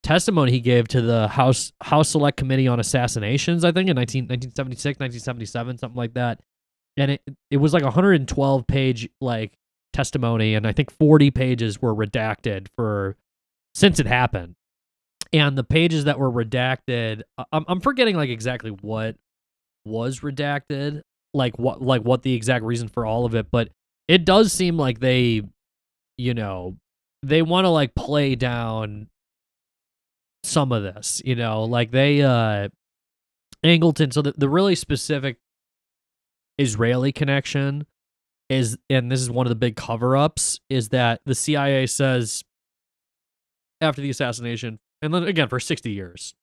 testimony he gave to the House Select Committee on Assassinations, I think in 1976, 1977, something like that, and it was like 112-page like testimony, and I think 40 pages were redacted since it happened. And the pages that were redacted, I'm forgetting like exactly what was redacted, like what the exact reason for all of it, but it does seem like they want to like play down some of this, like they, Angleton. So the really specific Israeli connection is, and this is one of the big cover-ups, is that the CIA says after the assassination, and then again for 60 years,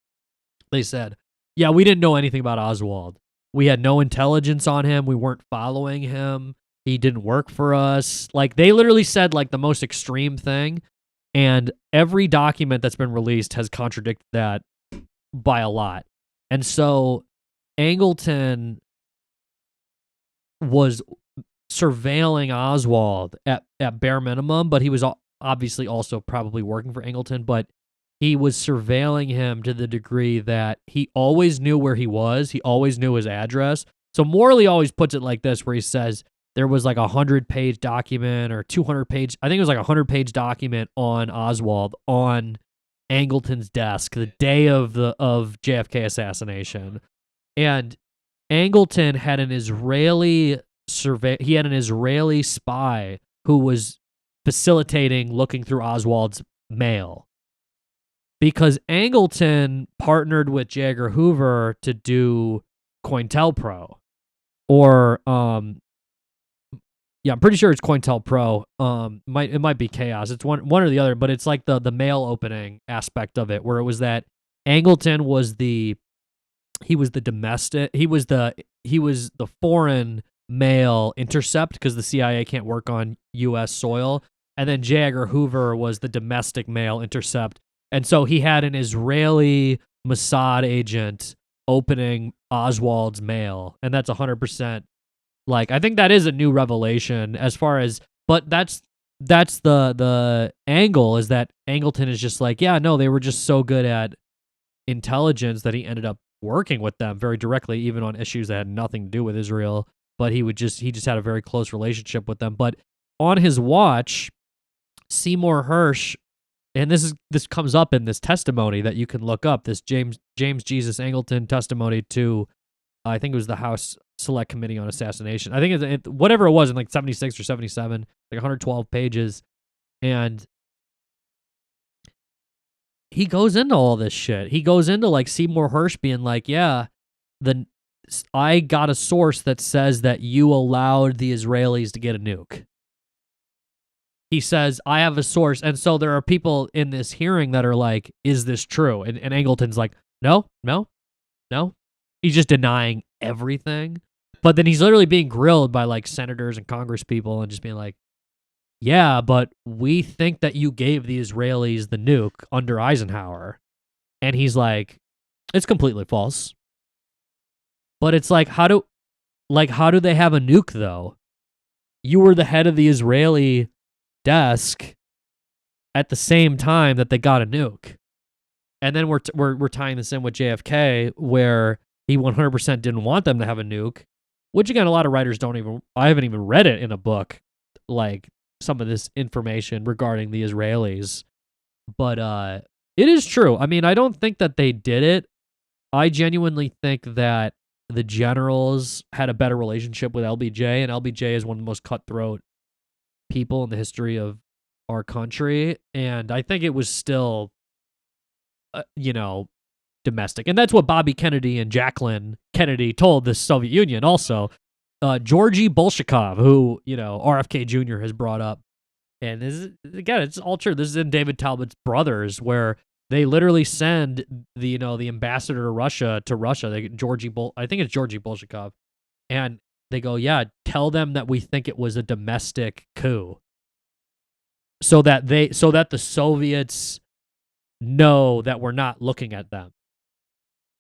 they said, yeah, we didn't know anything about Oswald. We had no intelligence on him. We weren't following him. He didn't work for us. Like they literally said like the most extreme thing, and every document that's been released has contradicted that by a lot. And so Angleton was surveilling Oswald at bare minimum, but he was obviously also probably working for Angleton, but he was surveilling him to the degree that he always knew where he was. He always knew his address. So Morley always puts it like this, where he says, there was like 100-page document or 200-page, I think it was like 100-page document on Oswald on Angleton's desk the day of JFK assassination. And Angleton had an Israeli spy who was facilitating looking through Oswald's mail. Because Angleton partnered with J. Edgar Hoover to do COINTELPRO, or yeah, I'm pretty sure it's COINTELPRO. It might be Chaos. It's one or the other, but it's like the mail opening aspect of it, where it was that Angleton was the domestic, he was the foreign mail intercept, because the CIA can't work on U.S. soil, and then J. Edgar Hoover was the domestic mail intercept, and so he had an Israeli Mossad agent opening Oswald's mail, and that's 100%. Like, I think that is a new revelation as far as, but that's the angle, is that Angleton is just like, yeah, no, they were just so good at intelligence that he ended up working with them very directly, even on issues that had nothing to do with Israel. But he just had a very close relationship with them. But on his watch, Seymour Hersh, and this comes up in this testimony that you can look up, this James Jesus Angleton testimony to, I think it was the House Select Committee on Assassination. I think it's whatever it was, in like 76 or 77, like 112 pages. And he goes into all this shit. He goes into like Seymour Hersh being like, yeah, I got a source that says that you allowed the Israelis to get a nuke. He says, I have a source. And so there are people in this hearing that are like, is this true? And Angleton's like, no. He's just denying everything. But then he's literally being grilled by like senators and Congress people and just being like, yeah, but we think that you gave the Israelis the nuke under Eisenhower. And he's like, it's completely false. But it's like, how do they have a nuke though? You were the head of the Israeli desk at the same time that they got a nuke. And then we're tying this in with JFK, where he 100% didn't want them to have a nuke, which again, a lot of writers I haven't even read it in a book, like some of this information regarding the Israelis. But it is true. I mean, I don't think that they did it. I genuinely think that the generals had a better relationship with LBJ, and LBJ is one of the most cutthroat people in the history of our country, and I think it was still, domestic. And that's what Bobby Kennedy and Jacqueline Kennedy told the Soviet Union also. Georgy Bolshakov, who, RFK Jr. has brought up. And this is, again, it's all true. This is in David Talbot's Brothers, where they literally send the ambassador to Russia. I think it's Georgy Bolshakov. And they go, yeah, tell them that we think it was a domestic coup. So that the Soviets know that we're not looking at them.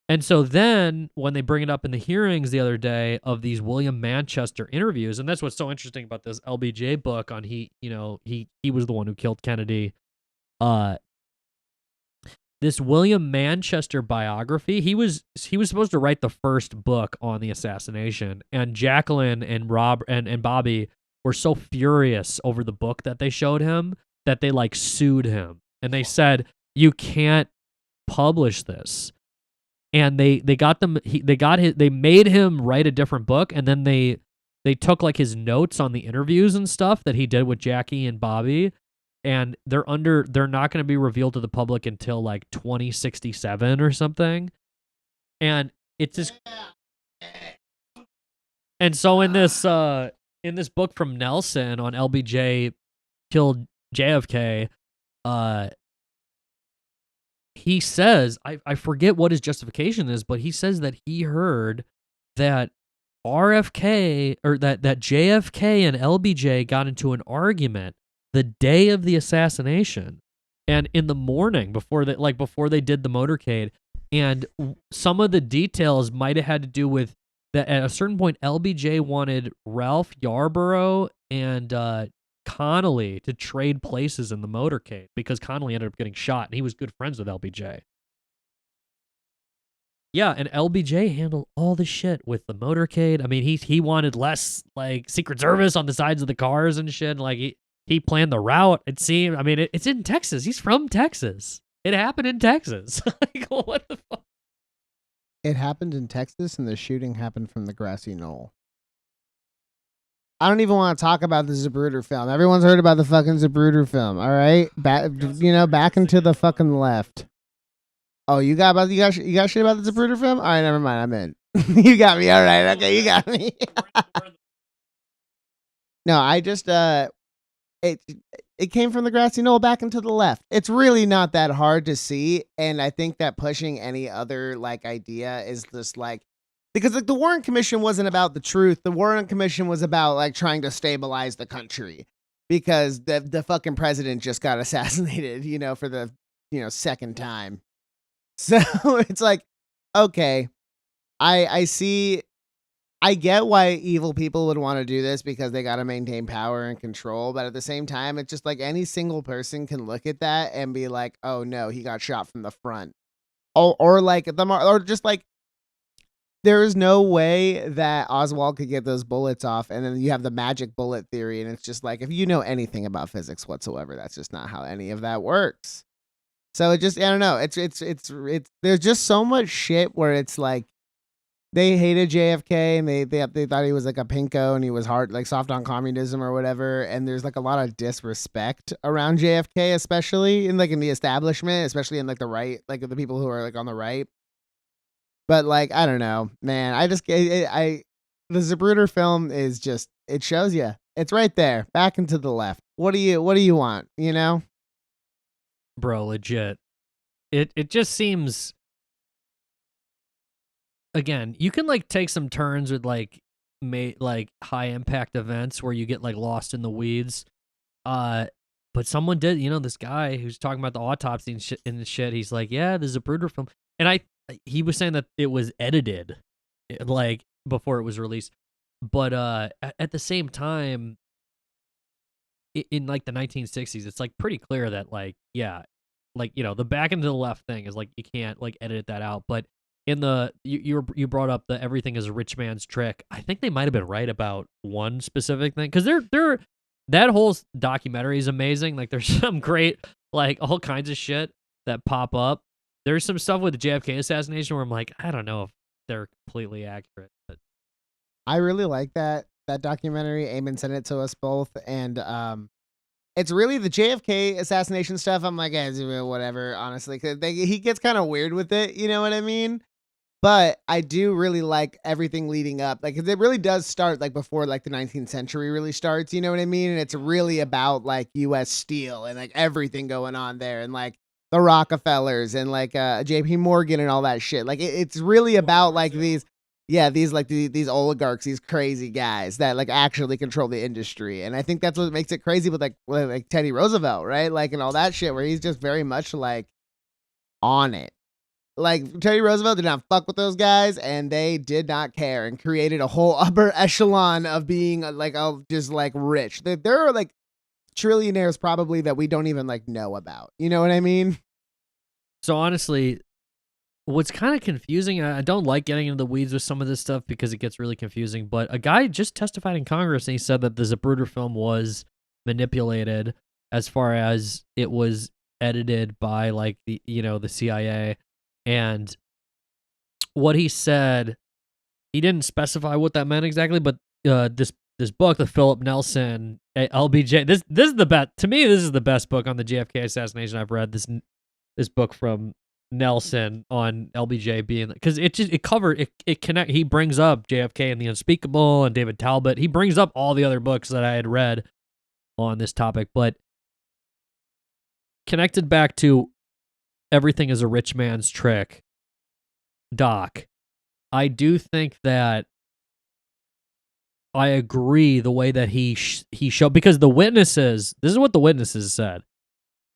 And so then when they bring it up in the hearings the other day of these William Manchester interviews, and that's what's so interesting about this LBJ book on he was the one who killed Kennedy. This William Manchester biography, he was supposed to write the first book on the assassination, and Jacqueline and Rob and Bobby were so furious over the book that they showed him that they sued him, and they said, you can't publish this. And they made him write a different book, and then they took his notes on the interviews and stuff that he did with Jackie and Bobby, and they're not going to be revealed to the public until 2067 or something. And it's just, and so in this book from Nelson on LBJ killed JFK, he says, I forget what his justification is, but he says that he heard that RFK or that JFK and LBJ got into an argument the day of the assassination, and in the morning before they did the motorcade, and some of the details might have had to do with that. At a certain point, LBJ wanted Ralph Yarborough and Connolly to trade places in the motorcade because Connolly ended up getting shot, and he was good friends with LBJ. Yeah, and LBJ handled all the shit with the motorcade. I mean, he wanted less Secret Service on the sides of the cars and shit. He planned the route. It seemed. I mean, it's in Texas. He's from Texas. It happened in Texas. What the fuck? It happened in Texas, and the shooting happened from the grassy knoll. I don't even want to talk about the Zapruder film. Everyone's heard about the fucking Zapruder film, all right? Back into the fucking left. Oh, you got shit about the Zapruder film? All right, never mind. I'm in. You got me. All right. Okay, you got me. No, I just it came from the grassy knoll back into the left. It's really not that hard to see, and I think that pushing any other idea is just because the Warren Commission wasn't about the truth. The Warren Commission was about trying to stabilize the country because the fucking president just got assassinated, for the second time. So it's okay, I see. I get why evil people would want to do this because they got to maintain power and control. But at the same time, it's just any single person can look at that and be like, oh no, he got shot from the front. Or just there is no way that Oswald could get those bullets off. And then you have the magic bullet theory. And it's just if you know anything about physics whatsoever, that's just not how any of that works. So it just, I don't know. It's there's just so much shit where it's they hated JFK and they thought he was a pinko and he was hard, soft on communism or whatever. And there's a lot of disrespect around JFK, especially in the establishment, especially in the right, the people who are on the right. But I don't know, man. The Zapruder film is just, it shows you. It's right there, back into the left. What do you want? Bro, legit. It just seems. Again, you can take some turns with high impact events where you get lost in the weeds. But someone did, this guy who's talking about the autopsy and the shit. He's yeah, the Zapruder film, and he was saying that it was edited, before it was released. But at the same time, in the 1960s, it's pretty clear that the back into the left thing is you can't edit that out, but. In the you brought up the everything is a rich man's trick. I think they might have been right about one specific thing because they're that whole documentary is amazing. There's some great all kinds of shit that pop up. There's some stuff with the JFK assassination where I'm I don't know if they're completely accurate. But I really like that documentary. Eamon sent it to us both, and it's really the JFK assassination stuff. I'm like, whatever, honestly, because he gets kind of weird with it. You know what I mean? But I do really like everything leading up, like, 'cause it really does start like before like the 19th century really starts. You know what I mean? And it's really about like U.S. Steel and like everything going on there, and like the Rockefellers and like J.P. Morgan and all that shit. Like it's really about like these oligarchs, these crazy guys that like actually control the industry. And I think that's what makes it crazy with like Teddy Roosevelt, right? Like, and all that shit, where he's just very much like on it. Like Teddy Roosevelt did not fuck with those guys, and they did not care, and created a whole upper echelon of being like just like rich. There are like trillionaires probably that we don't even like know about. You know what I mean? so honestly, what's kind of confusing, I don't like getting into the weeds with some of this stuff because it gets really confusing, but a guy just testified in Congress and he said that the Zapruder film was manipulated as far as it was edited by like the CIA. And what he said, he didn't specify what that meant exactly, but this book, the Philip Nelson LBJ, this is the best, to me, this is the best book on the JFK assassination I've read. This book from Nelson on LBJ being, because he brings up JFK and the Unspeakable and David Talbot. He brings up all the other books that I had read on this topic, but connected back to everything is a rich man's trick, Doc, I do think that I agree the way that he showed, because the witnesses, this is what the witnesses said.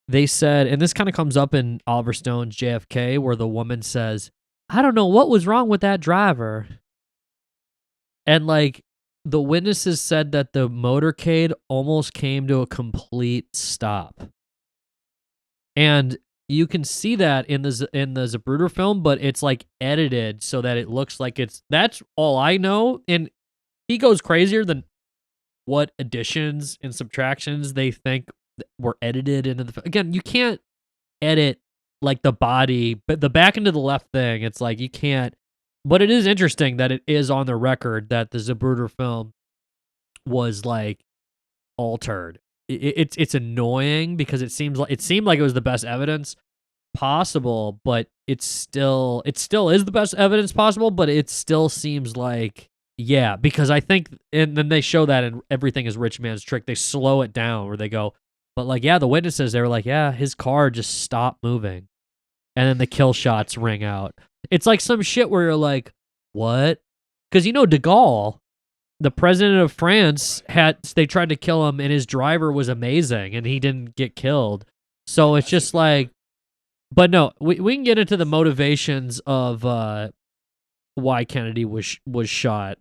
They said, and this kind of comes up in Oliver Stone's JFK, where the woman says, I don't know what was wrong with that driver. And like the witnesses said that the motorcade almost came to a complete stop. And you can see that in the Zapruder film, but it's like edited so that it looks like that's all I know. And he goes crazier than what additions and subtractions they think were edited into the. Again, you can't edit like the body, but the back into the left thing, it's like you can't. But it is interesting that it is on the record that the Zapruder film was like altered. It's annoying because it seemed like it was the best evidence possible, but it still is the best evidence possible, but it still seems like, yeah, because I think, and then they show that in Everything is Rich Man's Trick, they slow it down where they go, but like, yeah, the witnesses, they were like, yeah, his car just stopped moving, and then the kill shots ring out. It's like some shit where you're like, what? Because de Gaulle, the president of France, they tried to kill him and his driver was amazing and he didn't get killed. So it's just like, but no, we can get into the motivations of why Kennedy was shot.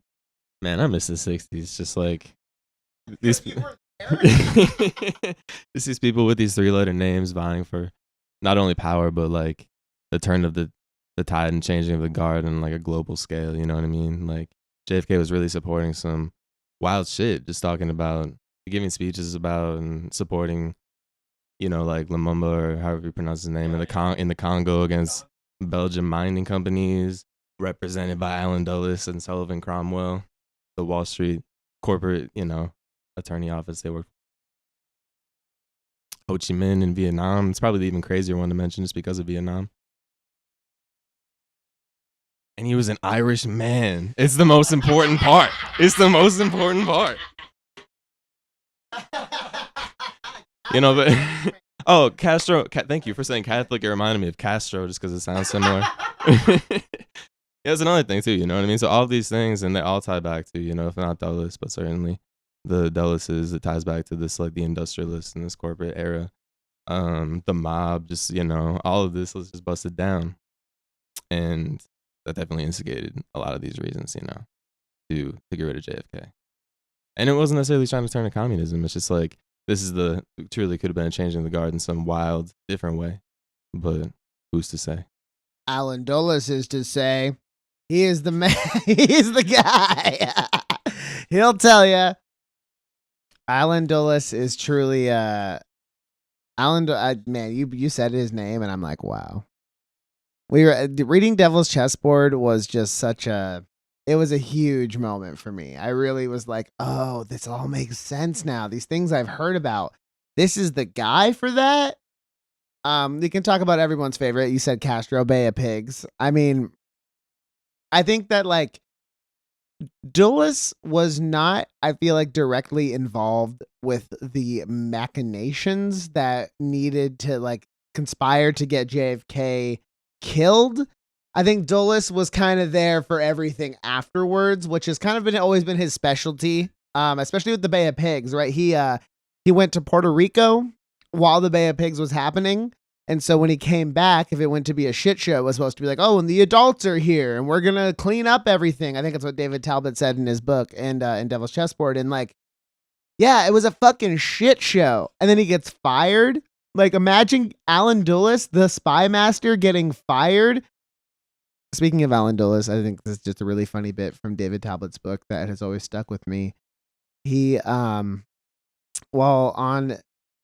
Man, I miss the 60s. Just like these these people with these 3-letter names vying for not only power, but like the turn of the tide and changing of the guard on like a global scale. You know what I mean? Like JFK was really supporting some wild shit, just talking about, giving speeches about and supporting, like Lumumba, or however you pronounce his name, in the Congo against Belgian mining companies, represented by Alan Dulles and Sullivan Cromwell, the Wall Street corporate, attorney office they work for. Ho Chi Minh in Vietnam. It's probably the even crazier one to mention just because of Vietnam. And he was an Irish man. It's the most important part. But oh, Castro. Thank you for saying Catholic. It reminded me of Castro just because it sounds similar. Yeah, it's another thing too. You know what I mean? So all of these things, and they all tie back to, if not Dulles, but certainly the Dulleses. It ties back to this, like the industrialists in this corporate era. The mob, just all of this was just busted down, and that definitely instigated a lot of these reasons, to get rid of JFK. And it wasn't necessarily trying to turn to communism. It's just like, truly could have been a change in the guard in some wild, different way. But who's to say? Alan Dulles is to say. He is the man. He's the guy. He'll tell you. Alan Dulles is truly, man, you said his name and I'm like, wow. We were reading Devil's Chessboard was just it was a huge moment for me. I really was like, oh, this all makes sense now. These things I've heard about. This is the guy for that. We can talk about everyone's favorite. You said Castro, Bay of Pigs. I mean, I think that like Dulles was not, I feel like, directly involved with the machinations that needed to like conspire to get JFK killed. I think Dulles was kind of there for everything afterwards, which has kind of always been his specialty, especially with the Bay of Pigs, right? He went to Puerto Rico while the Bay of Pigs was happening. And so when he came back, if it went to be a shit show, it was supposed to be like, oh, and the adults are here and we're going to clean up everything. I think that's what David Talbot said in his book and in Devil's Chessboard. And like, yeah, it was a fucking shit show. And then he gets fired. Like, imagine Alan Dulles, the spy master, getting fired. Speaking of Alan Dulles, I think this is just a really funny bit from David Talbot's book that has always stuck with me. He, while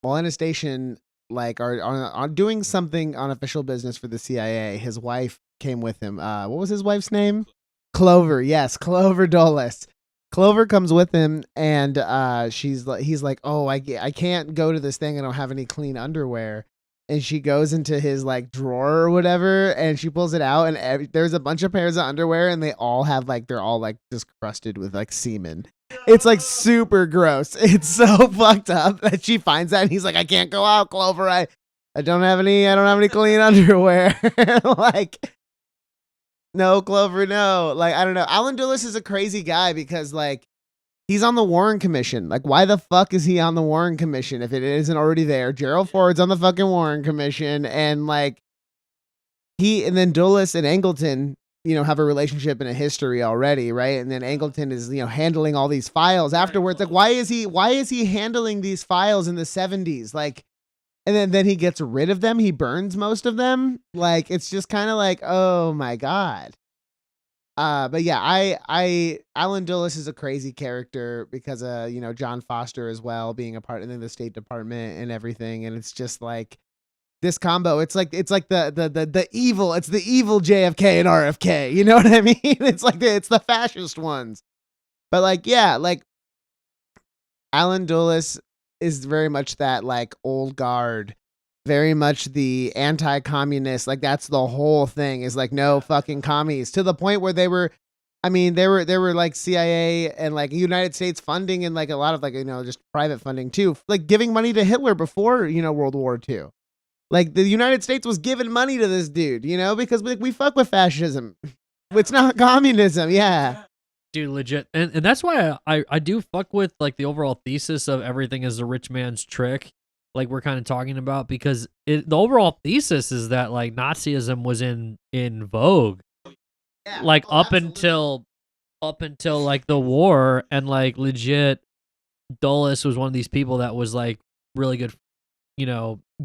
in a station, like, on doing something on official business for the CIA, his wife came with him. What was his wife's name? Clover. Yes, Clover Dulles. Clover comes with him, and he's like, oh, I can't go to this thing. I don't have any clean underwear. And she goes into his like drawer or whatever, and she pulls it out, and there's a bunch of pairs of underwear, and they're all just crusted with like semen. It's like super gross. It's so fucked up that she finds that, and he's like, I can't go out, Clover. I don't have any clean underwear. Like, no, Clover, no. Like, I don't know. Alan Dulles is a crazy guy because like he's on the Warren Commission. Like, why the fuck is he on the Warren Commission if it isn't already there? Gerald Ford's on the fucking Warren Commission, and like and then Dulles and Angleton, have a relationship and a history already, right? And then Angleton is, handling all these files afterwards. Like, why is he handling these files in the 70s? Like, and then he gets rid of them. He burns most of them. Like, it's just kind of like, oh my God. But yeah, Alan Dulles is a crazy character because, John Foster as well being a part of the State Department and everything. And it's just like this combo. It's like the evil. It's the evil JFK and RFK. You know what I mean? It's like it's the fascist ones. But like, yeah, like Alan Dulles is very much that like old guard, very much the anti-communist. Like, that's the whole thing, is like, no fucking commies, to the point where they were like CIA and like United States funding and like a lot of like, just private funding too, like giving money to Hitler before, World War II. Like, the United States was giving money to this dude, because we fuck with fascism. It's not communism. Yeah. Dude, legit. And that's why I do fuck with like the overall thesis of everything is a rich man's trick, like we're kind of talking about, because the overall thesis is that like Nazism was in vogue, Yeah, like up absolutely. until like the war, and like legit Dulles was one of these people that was like really good,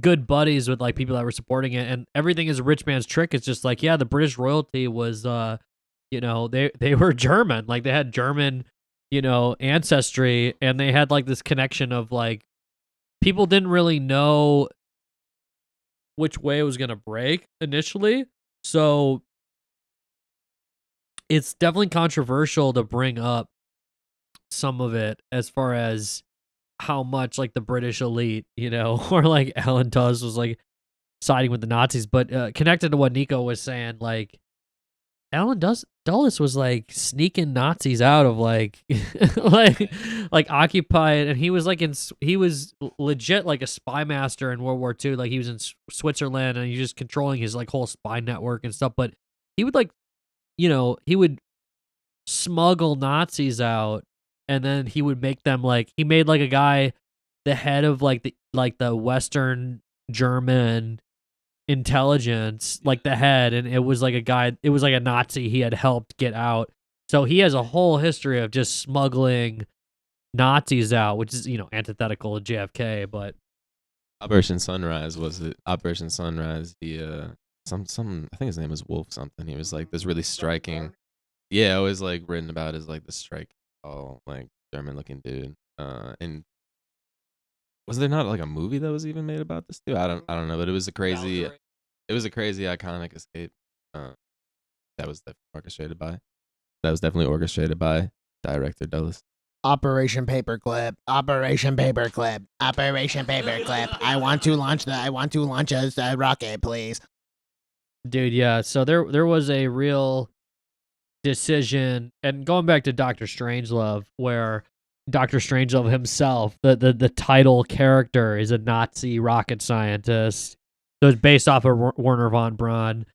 good buddies with like people that were supporting it. And everything is a rich man's trick. It's just like, yeah, the British royalty was they were German, like they had German ancestry, and they had like this connection of like people didn't really know which way it was going to break initially. So it's definitely controversial to bring up some of it as far as how much like the British elite, or like Alan Dulles was like siding with the Nazis. But connected to what Niko was saying, like Alan Dulles was like sneaking Nazis out of like like occupied, and he was like he was legit like a spy master in World War II. Like, he was in Switzerland, and he was just controlling his like whole spy network and stuff. But he would like, he would smuggle Nazis out, and then he would make them like, he made like a guy the head of like the Western German intelligence, like the head, and it was like a Nazi he had helped get out. So he has a whole history of just smuggling Nazis out, which is antithetical to JFK. But Operation Sunrise, was it? Operation Sunrise, the some I think his name was Wolf something. He was like this really striking. Yeah, always like written about as like the strike, all like German looking dude. And was there not like a movie that was even made about this too? I don't know, but it was a crazy iconic escape. That was definitely orchestrated by. That was definitely orchestrated by director Dulles. Operation Paperclip. Operation Paperclip. Operation Paperclip. I want to launch a rocket, please. Dude, yeah. So there was a real decision, and going back to Dr. Strangelove, where Dr. Strangelove himself, the title character, is a Nazi rocket scientist. So it's based off of Werner von Braun.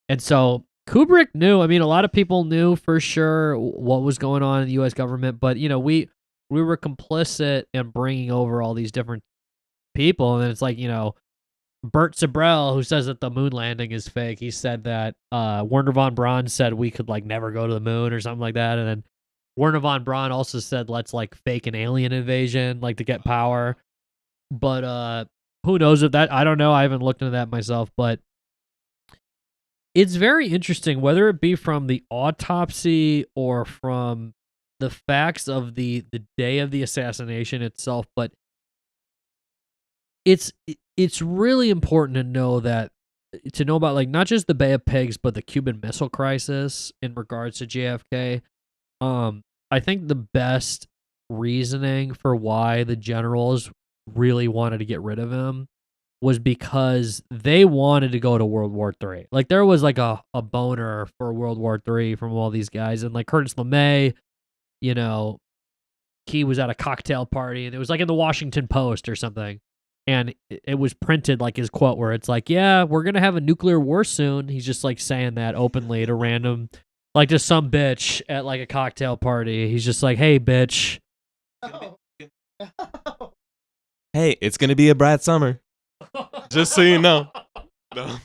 And so Kubrick knew, I mean, a lot of people knew for sure what was going on in the U.S. government, but, you know, we were complicit in bringing over all these different people. And it's like, you know, Bert Sabrell, who says that the moon landing is fake, he said that Werner von Braun said we could, like, never go to the moon or something like that. And then Werner von Braun also said, let's, like, fake an alien invasion, like, to get power. But who knows if that, I don't know. I haven't looked into that myself, but it's very interesting, whether it be from the autopsy or from the facts of the day of the assassination itself. But it's really important to know about, like, not just the Bay of Pigs, but the Cuban Missile Crisis in regards to JFK. I think the best reasoning for why the generals really wanted to get rid of him was because they wanted to go to World War III. Like, there was, like, a boner for World War III from all these guys. And, like, Curtis LeMay, you know, he was at a cocktail party, and it was, like, in the Washington Post or something. And it was printed, like, his quote where it's like, yeah, we're going to have a nuclear war soon. He's just, like, saying that openly to random, like, just some bitch at, like, a cocktail party. He's just like, hey, bitch. Hey, it's going to be a Brad Summer. Just so you know. No.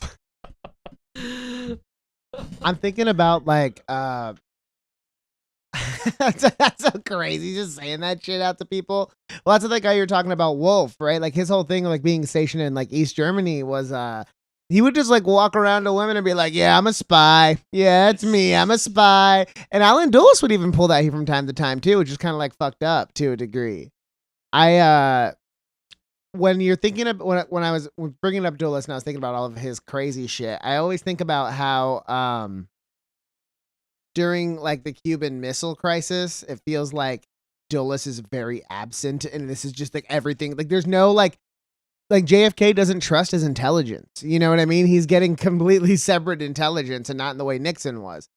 I'm thinking about, like, that's so crazy, just saying that shit out to people. Well, that's the guy you're talking about, Wolf, right? Like, his whole thing, like, being stationed in, like, East Germany was, he would just, like, walk around to women and be like, yeah, I'm a spy. Yeah, it's me. I'm a spy. And Alan Dulles would even pull that here from time to time, too, which is kind of, like, fucked up to a degree. When you're thinking of, when I was bringing up Dulles and I was thinking about all of his crazy shit, I always think about how, during, like, the Cuban Missile Crisis, it feels like Dulles is very absent, and this is just, like, everything. Like, there's no, like JFK doesn't trust his intelligence. You know what I mean? He's getting completely separate intelligence, and not in the way Nixon was.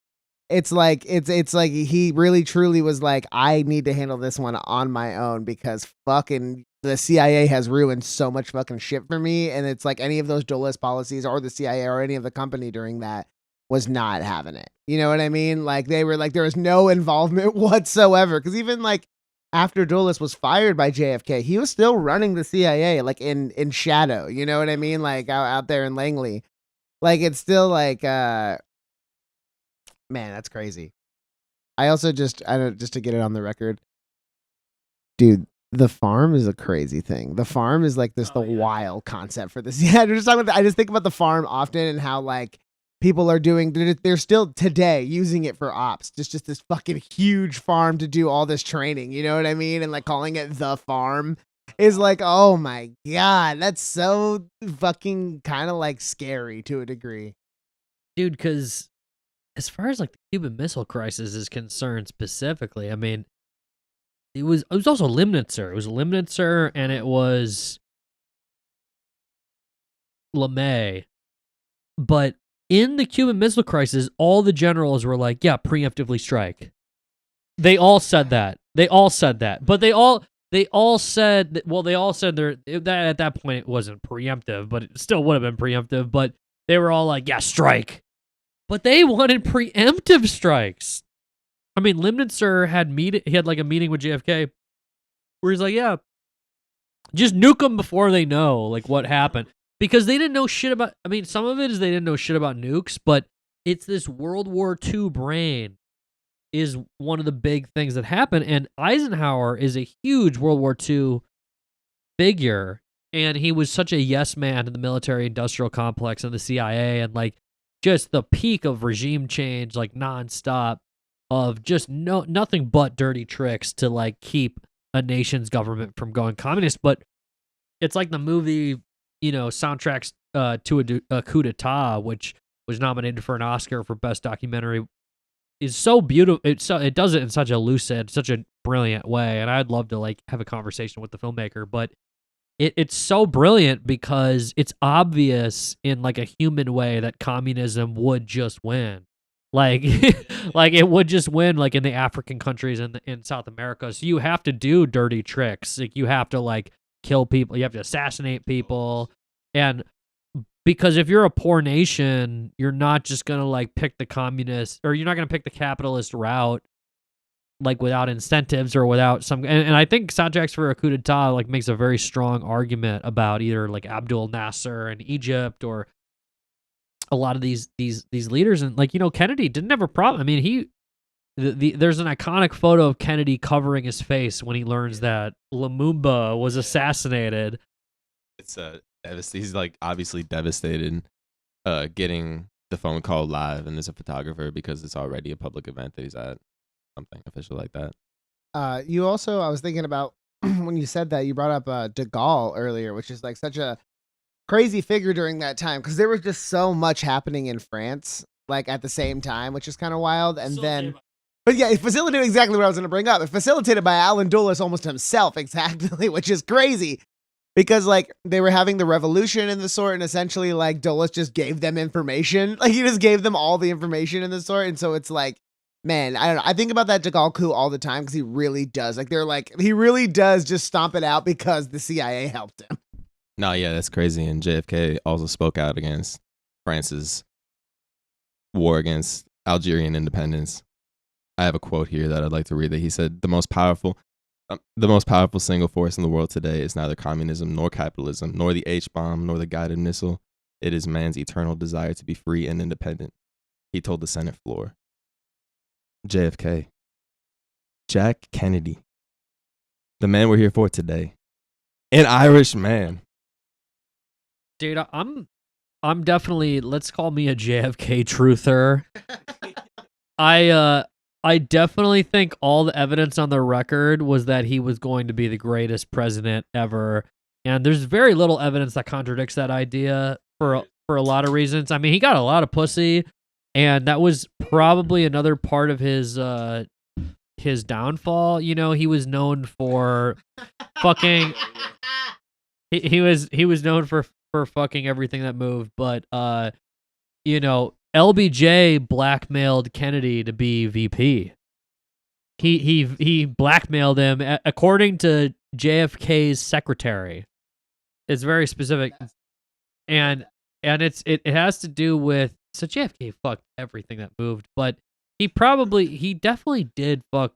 It's like he really truly was like, I need to handle this one on my own because fucking the CIA has ruined so much fucking shit for me. And it's like any of those Dulles policies or the CIA or any of the company during that was not having it. You know what I mean? Like, they were like, there was no involvement whatsoever. Because even, like, after Dulles was fired by JFK, he was still running the CIA, like, in shadow. You know what I mean? Like, out there in Langley. Like, it's still like, man, that's crazy. I also just to get it on the record, dude, the farm is a crazy thing. The farm is like this, wild concept for this. Yeah, I just think about the farm often and how, like, people are doing, they're still today using it for ops. Just this fucking huge farm to do all this training. You know what I mean? And, like, calling it the farm is like, oh my God, that's so fucking kind of, like, scary to a degree. Dude, because as far as, like, the Cuban Missile Crisis is concerned specifically, I mean, it was also Limnitzer. It was Limnitzer, and it was LeMay. But in the Cuban Missile Crisis, all the generals were like, yeah, preemptively strike. They all said that. But they all said that, well, they all said that at that point it wasn't preemptive, but it still would have been preemptive. But they were all like, yeah, strike. But they wanted preemptive strikes. I mean, Limnitzer he had like a meeting with JFK where he's like, yeah, just nuke them before they know, like, what happened. Because they didn't know shit about, I mean, some of it is they didn't know shit about nukes, but it's this World War II brain is one of the big things that happened. And Eisenhower is a huge World War II figure. And he was such a yes man in the military industrial complex and the CIA, and, like, just the peak of regime change, like, nonstop, of just nothing but dirty tricks to, like, keep a nation's government from going communist. But it's like the movie, you know, soundtracks to a coup d'etat, which was nominated for an Oscar for Best Documentary, is so beautiful. It does it in such a lucid, such a brilliant way, and I'd love to like have a conversation with the filmmaker, but it's so brilliant because it's obvious in like a human way that communism would just win. Like like it would just win like in the African countries and in South America. So you have to do dirty tricks. Like you have to like kill people, you have to assassinate people. And because if you're a poor nation, you're not just going to like pick the communist, or you're not going to pick the capitalist route like without incentives or without some, and I think Soundtracks for a Coup d'etat like makes a very strong argument about either like Abdul Nasser in Egypt or a lot of these leaders. And like, you know, Kennedy didn't have a problem. I mean, there's an iconic photo of Kennedy covering his face when he learns that Lumumba was assassinated. It's he's like obviously devastated getting the phone call live, and there's a photographer because it's already a public event that he's at. Something official like that. You also, I was thinking about when you said that, you brought up de Gaulle earlier, which is like such a crazy figure during that time because there was just so much happening in France, like at the same time, which is kind of wild. And then, but yeah, it facilitated exactly what I was going to bring up. It facilitated by Alan Dulles almost himself, exactly, which is crazy because like they were having the revolution in the sort, and essentially like Dulles just gave them information, like he just gave them all the information in the sort, and so it's like. Man, I don't know. I think about that de Gaulle coup all the time because he really does. Like, he really does just stomp it out because the CIA helped him. No, yeah, that's crazy. And JFK also spoke out against France's war against Algerian independence. I have a quote here that I'd like to read that he said, the most powerful single force in the world today is neither communism nor capitalism, nor the H-bomb, nor the guided missile. It is man's eternal desire to be free and independent. He told the Senate floor. JFK, Jack Kennedy, the man we're here for today, an Irish man. Dude, I'm definitely, let's call me a JFK truther. I definitely think all the evidence on the record was that he was going to be the greatest president ever, and there's very little evidence that contradicts that idea for a lot of reasons. I mean, he got a lot of pussy. And that was probably another part of his downfall. You know, he was known for fucking. He was known for fucking everything that moved. But you know, LBJ blackmailed Kennedy to be VP. He blackmailed him according to JFK's secretary. It's very specific, and it has to do with. So JFK fucked everything that moved, but he definitely did fuck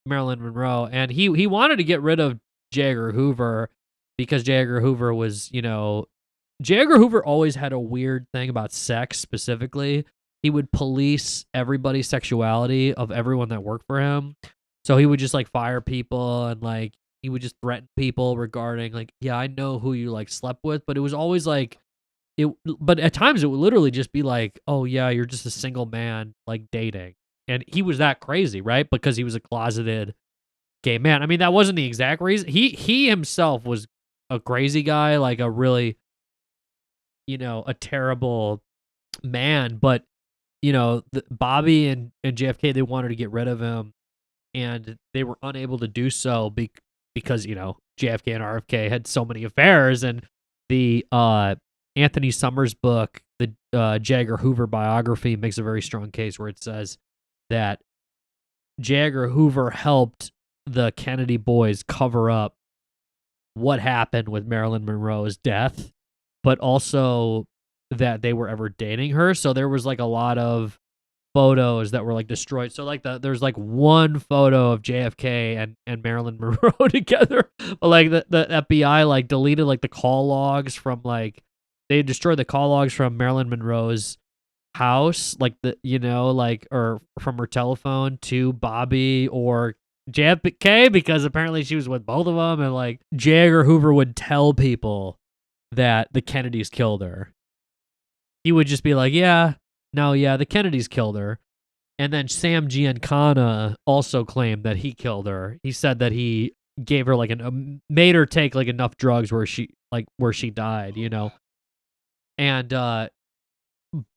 Marilyn Monroe, and he wanted to get rid of J. Edgar Hoover because J. Edgar Hoover was, you know, J. Edgar Hoover always had a weird thing about sex specifically. He would police everybody's sexuality of everyone that worked for him. So he would just like fire people and like he would just threaten people regarding like, yeah, I know who you like slept with, but it was always like but at times it would literally just be like, oh yeah, you're just a single man like dating. And he was that crazy, right? Because he was a closeted gay man. I mean, that wasn't the exact reason. He himself was a crazy guy, like a really, you know, a terrible man. But, you know, Bobby and JFK, they wanted to get rid of him. And they were unable to do so because, you know, JFK and RFK had so many affairs. And the Anthony Summers' book, the J. Edgar Hoover biography, makes a very strong case where it says that J. Edgar Hoover helped the Kennedy boys cover up what happened with Marilyn Monroe's death, but also that they were ever dating her. So there was like a lot of photos that were like destroyed. So like there's like one photo of JFK and Marilyn Monroe together, but like the FBI like deleted like the call logs from like. They destroyed the call logs from Marilyn Monroe's house, like or from her telephone to Bobby or JFK, because apparently she was with both of them, and like J. Edgar Hoover would tell people that the Kennedys killed her. He would just be like, the Kennedys killed her. And then Sam Giancana also claimed that he killed her. He said that he gave her like made her take like enough drugs where she died, you know. And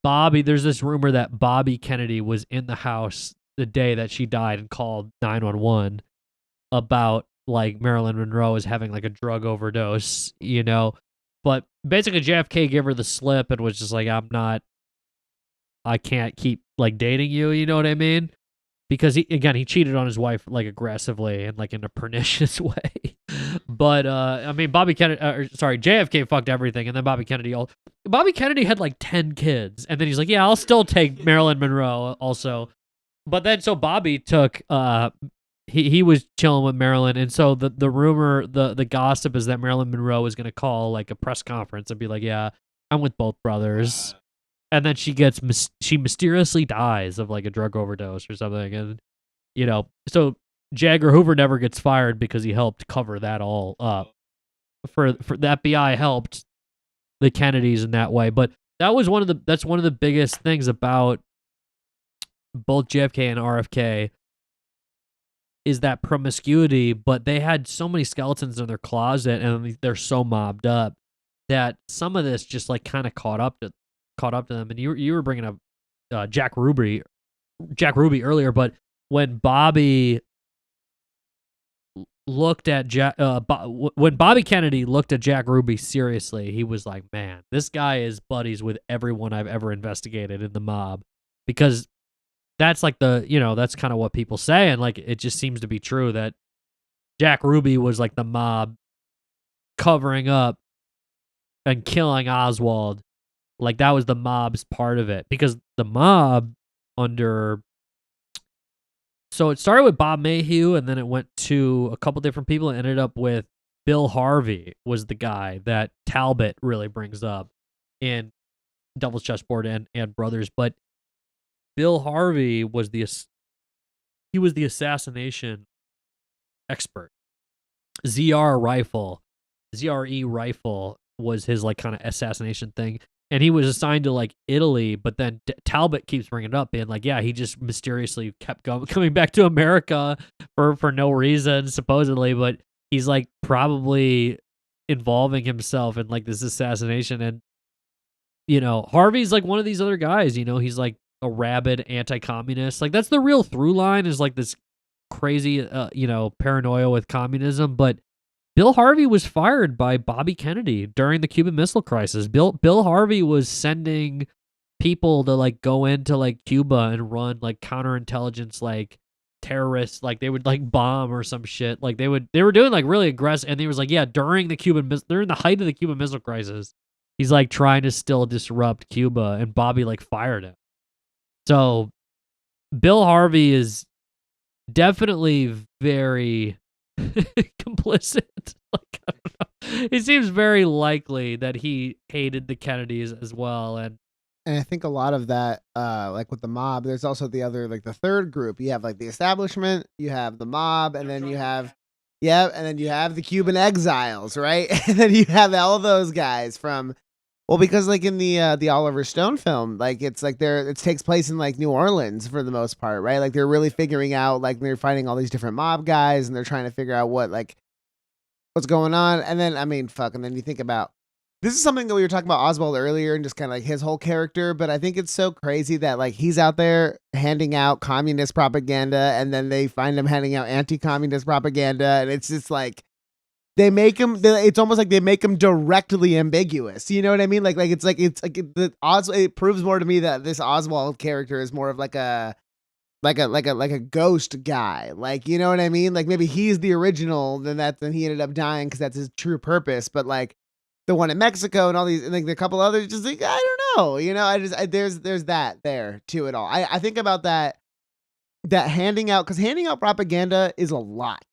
there's this rumor that Bobby Kennedy was in the house the day that she died and called 911 about like Marilyn Monroe is having like a drug overdose, But basically JFK gave her the slip and was just like, I can't keep like dating you, you know what I mean? Because he cheated on his wife like aggressively and like in a pernicious way. But JFK fucked everything, and then Bobby Kennedy had like 10 kids, and then he's like, yeah, I'll still take Marilyn Monroe also. But then so Bobby took he was chilling with Marilyn, and so the rumor, the gossip is that Marilyn Monroe was gonna call like a press conference and be like, yeah, I'm with both brothers. And then she mysteriously dies of like a drug overdose or something. And, so J. Edgar Hoover never gets fired because he helped cover that all up. For the FBI helped the Kennedys in that way. But that's one of the biggest things about both JFK and RFK is that promiscuity, but they had so many skeletons in their closet and they're so mobbed up that some of this just like kind of caught up to them. And you were bringing up Jack Ruby earlier, but when Bobby looked at when Bobby Kennedy looked at Jack Ruby seriously, he was like, man, this guy is buddies with everyone I've ever investigated in the mob, because that's like that's kind of what people say, and like it just seems to be true that Jack Ruby was like the mob covering up and killing Oswald. Like that was the mob's part of it, because the mob so it started with Bob Mayhew, and then it went to a couple different people and ended up with Bill Harvey was the guy that Talbot really brings up in Devil's Chessboard and Brothers. But Bill Harvey was the assassination expert. ZRE rifle was his like kind of assassination thing. And he was assigned to like Italy, but then Talbot keeps bringing it up, being like, yeah, he just mysteriously kept coming back to America for no reason, supposedly, but he's like probably involving himself in like this assassination. And, Harvey's like one of these other guys, he's like a rabid anti-communist. Like that's the real through line, is like this crazy, paranoia with communism. But Bill Harvey was fired by Bobby Kennedy during the Cuban Missile Crisis. Bill Harvey was sending people to like go into like Cuba and run like counterintelligence, like terrorists, like they would like bomb or some shit. Like they were doing like really aggressive. And he was like, yeah, during the height of the Cuban Missile Crisis, he's like trying to still disrupt Cuba, and Bobby like fired him. So Bill Harvey is definitely very complicit. Like, I don't know. It seems very likely that he hated the Kennedys as well. And I think a lot of that, like with the mob, there's also the other, like the third group. You have like the establishment, you have the mob, and then you have the Cuban exiles, right? And then you have all those guys from, well, because like in the Oliver Stone film, like it's like it takes place in like New Orleans for the most part, right? Like they're really figuring out, like they're fighting all these different mob guys, and they're trying to figure out what's going on. And then and then you think about, this is something that we were talking about Oswald earlier, and just kind of like his whole character. But I think it's so crazy that like he's out there handing out communist propaganda, and then they find him handing out anti-communist propaganda, and it's just like it's almost like they make him directly ambiguous. You know what I mean? It proves more to me that this Oswald character is more of like a ghost guy. Like, you know what I mean? Like maybe he's the original, then he ended up dying because that's his true purpose. But like the one in Mexico and all these, and like a couple others, just like, I don't know. There's that there to it all. I think about that handing out, because handing out propaganda is a lot.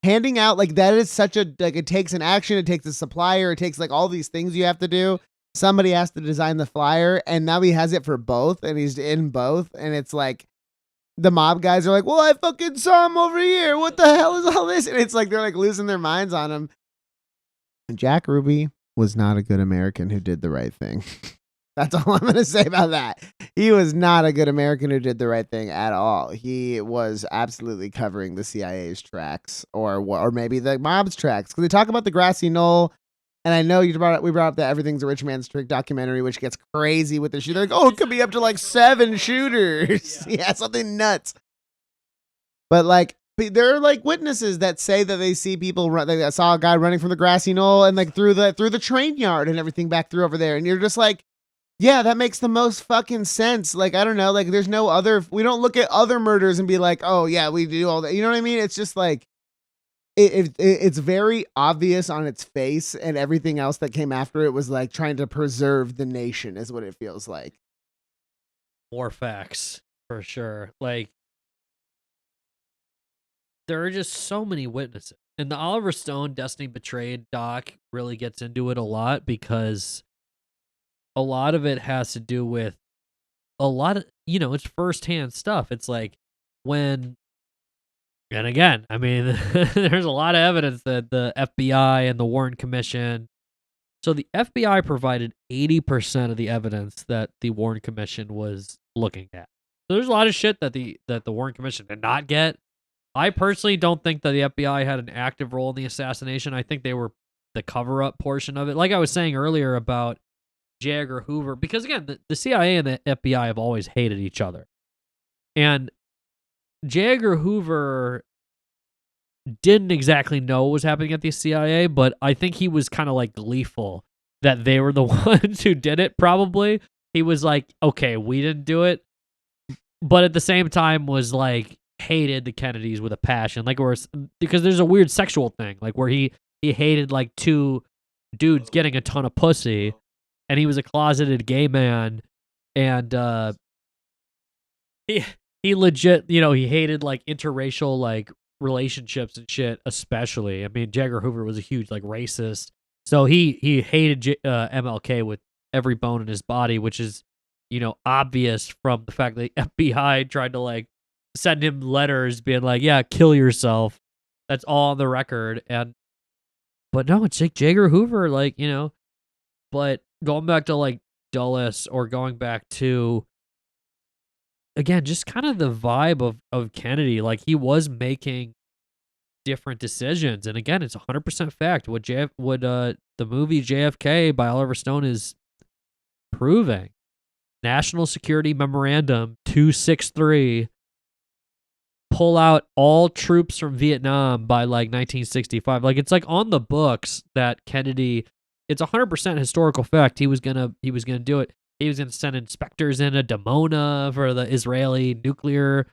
Handing out, like, that is such a, like, it takes an action, it takes a supplier, it takes like all these things you have to do. Somebody has to design the flyer, and now he has it for both, and he's in both, and it's like the mob guys are like, well, I fucking saw him over here, what the hell is all this? And it's like they're like losing their minds on him. And Jack Ruby was not a good American who did the right thing. That's all I'm going to say about that. He was not a good American who did the right thing at all. He was absolutely covering the CIA's tracks, or maybe the mob's tracks. Because they talk about the grassy knoll, And I know we brought up that Everything's a Rich Man's Trick documentary, which gets crazy with the shooter. Like, oh, it could be up to like 7 shooters. Yeah, something nuts. But like, there are like witnesses that say that they see people run. They saw a guy running from the grassy knoll and like through the train yard and everything back through over there. And you're just like, yeah, that makes the most fucking sense. Like, I don't know. Like, there's no other. We don't look at other murders and be like, oh yeah, we do all that. You know what I mean? It's just like. It's very obvious on its face, and everything else that came after it was like trying to preserve the nation, is what it feels like. More facts, for sure. Like, there are just so many witnesses. And the Oliver Stone Destiny Betrayed doc really gets into it a lot, because a lot of it has to do with a lot of, it's firsthand stuff. It's like when. And again, I mean, there's a lot of evidence that the FBI and the Warren Commission. So the FBI provided 80% of the evidence that the Warren Commission was looking at. So there's a lot of shit that the Warren Commission did not get. I personally don't think that the FBI had an active role in the assassination. I think they were the cover-up portion of it. Like I was saying earlier about J. Edgar Hoover, because again, the CIA and the FBI have always hated each other. And J. Edgar Hoover didn't exactly know what was happening at the CIA, but I think he was kind of like gleeful that they were the ones who did it, probably. He was like, okay, we didn't do it, but at the same time was like hated the Kennedys with a passion. Like, because there's a weird sexual thing, like where he hated like 2 dudes getting a ton of pussy, and he was a closeted gay man, and he legit, he hated like interracial like relationships and shit, especially. I mean, J. Edgar Hoover was a huge like racist, so he hated MLK with every bone in his body, which is obvious from the fact that the FBI tried to like send him letters being like, yeah, kill yourself. That's all on the record. But no, it's like J. Edgar Hoover, like, but going back to like Dulles, or going back to, again, just kind of the vibe of Kennedy, like he was making different decisions. And again, it's 100% fact. What the movie JFK by Oliver Stone is proving. National Security Memorandum 263, pull out all troops from Vietnam by like 1965. Like, it's like on the books that Kennedy, it's 100% historical fact. He was gonna do it. He was going to send inspectors in a Dimona for the Israeli nuclear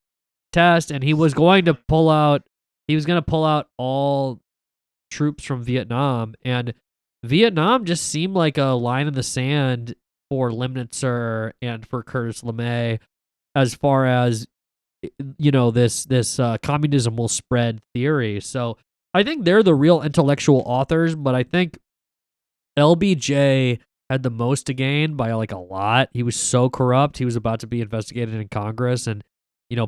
test, and he was going to pull out all troops from Vietnam. And Vietnam just seemed like a line in the sand for Limnitzer and for Curtis LeMay, as far as this communism will spread theory. So I think they're the real intellectual authors, but I think LBJ had the most to gain by like a lot. He was so corrupt. He was about to be investigated in Congress, and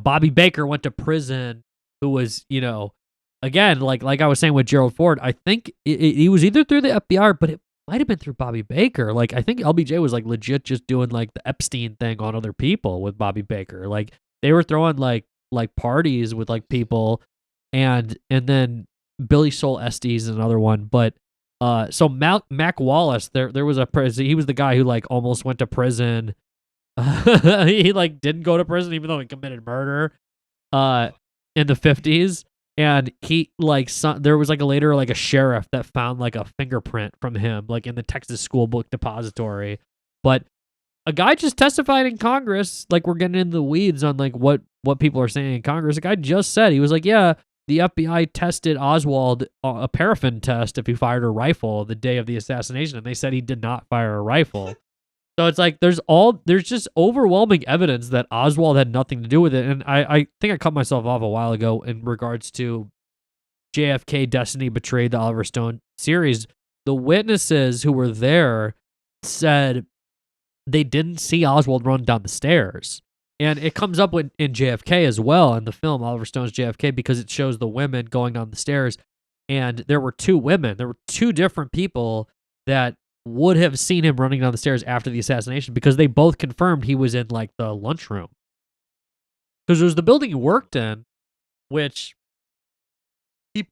Bobby Baker went to prison, who was again, like I was saying with Gerald Ford, I think he was either through the FBI, but it might have been through Bobby Baker. Like, I think LBJ was like legit just doing like the Epstein thing on other people with Bobby Baker. Like, they were throwing like parties with like people, and then Billy Sol Estes is another one, but. So Mac Wallace, there was he was the guy who like almost went to prison. He like didn't go to prison even though he committed murder, in the 50s. And he like, there was like later a sheriff that found like a fingerprint from him, like in the Texas School Book Depository. But a guy just testified in Congress, like we're getting into the weeds on like what people are saying in Congress. A guy just said, he was like, yeah, the FBI tested Oswald a paraffin test if he fired a rifle the day of the assassination, and they said he did not fire a rifle. So it's like there's just overwhelming evidence that Oswald had nothing to do with it. And I think I cut myself off a while ago in regards to JFK Destiny Betrayed, the Oliver Stone series. The witnesses who were there said they didn't see Oswald run down the stairs. And it comes up in JFK as well, in the film Oliver Stone's JFK, because it shows the women going down the stairs. And there were 2 women. There were 2 different people that would have seen him running down the stairs after the assassination, because they both confirmed he was in like the lunchroom. Because it was the building he worked in, which he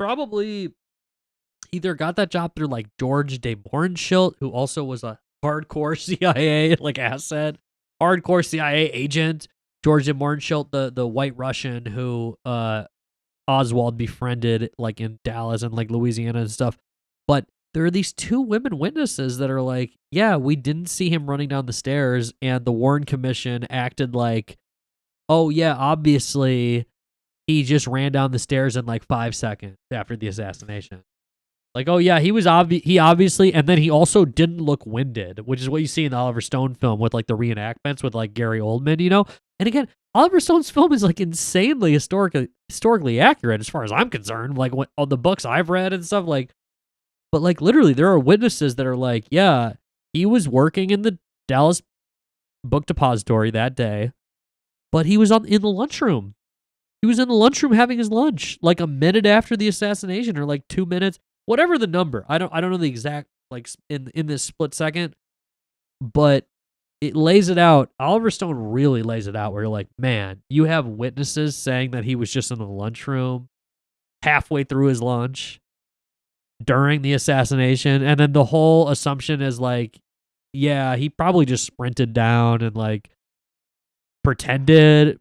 either got that job through like George de Mohrenschildt, who also was a hardcore CIA like asset, hardcore CIA agent. George de Mohrenschildt, the white Russian who Oswald befriended like in Dallas and like Louisiana and stuff. But there are these two women witnesses that are like, yeah, we didn't see him running down the stairs, and the Warren Commission acted like, oh yeah, obviously he just ran down the stairs in like 5 seconds after the assassination. Like, oh yeah, he obviously, and then he also didn't look winded, which is what you see in the Oliver Stone film with like the reenactments with like Gary Oldman, you know? And again, Oliver Stone's film is like insanely historically accurate as far as I'm concerned, like what all the books I've read and stuff, like, but like literally there are witnesses that are like, yeah, he was working in the Dallas book depository that day, but he was in the lunchroom. He was in the lunchroom having his lunch like a minute after the assassination, or like 2 minutes, whatever the number. I don't know the exact like in this split second, but it lays it out. Oliver Stone really lays it out where you're like, man, you have witnesses saying that he was just in the lunchroom halfway through his lunch during the assassination, and then the whole assumption is like, yeah, he probably just sprinted down and like pretended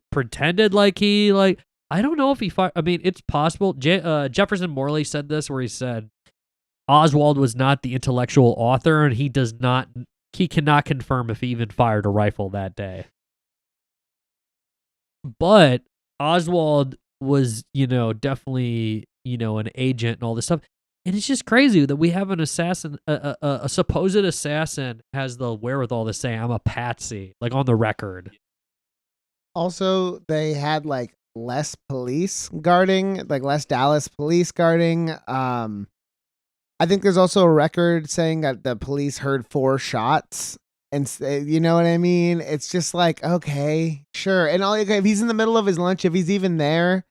like he like, I don't know if he I mean, it's possible. Jefferson Morley said this, where he said Oswald was not the intellectual author, and he cannot confirm if he even fired a rifle that day. But Oswald was, definitely, an agent and all this stuff. And it's just crazy that we have an assassin, a supposed assassin has the wherewithal to say, I'm a patsy, like on the record. Also, they had like less police guarding, like less Dallas police guarding. I think there's also a record saying that the police heard 4 shots, and you know what I mean? It's just like, okay, sure. And if he's in the middle of his lunch, if he's even there,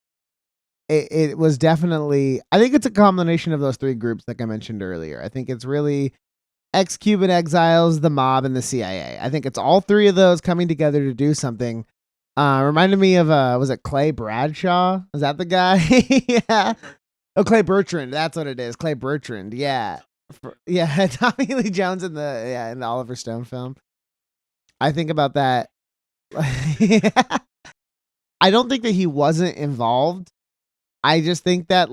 it was definitely, I think it's a combination of those 3 groups like I mentioned earlier. I think it's really ex-Cuban exiles, the mob, and the CIA. I think it's all 3 of those coming together to do something. Reminded me of, was it Clay Bradshaw? Is that the guy? Yeah. Oh, Clay Bertrand. That's what it is. Clay Bertrand. Yeah. Yeah. Tommy Lee Jones in the Oliver Stone film. I think about that. I don't think that he wasn't involved. I just think that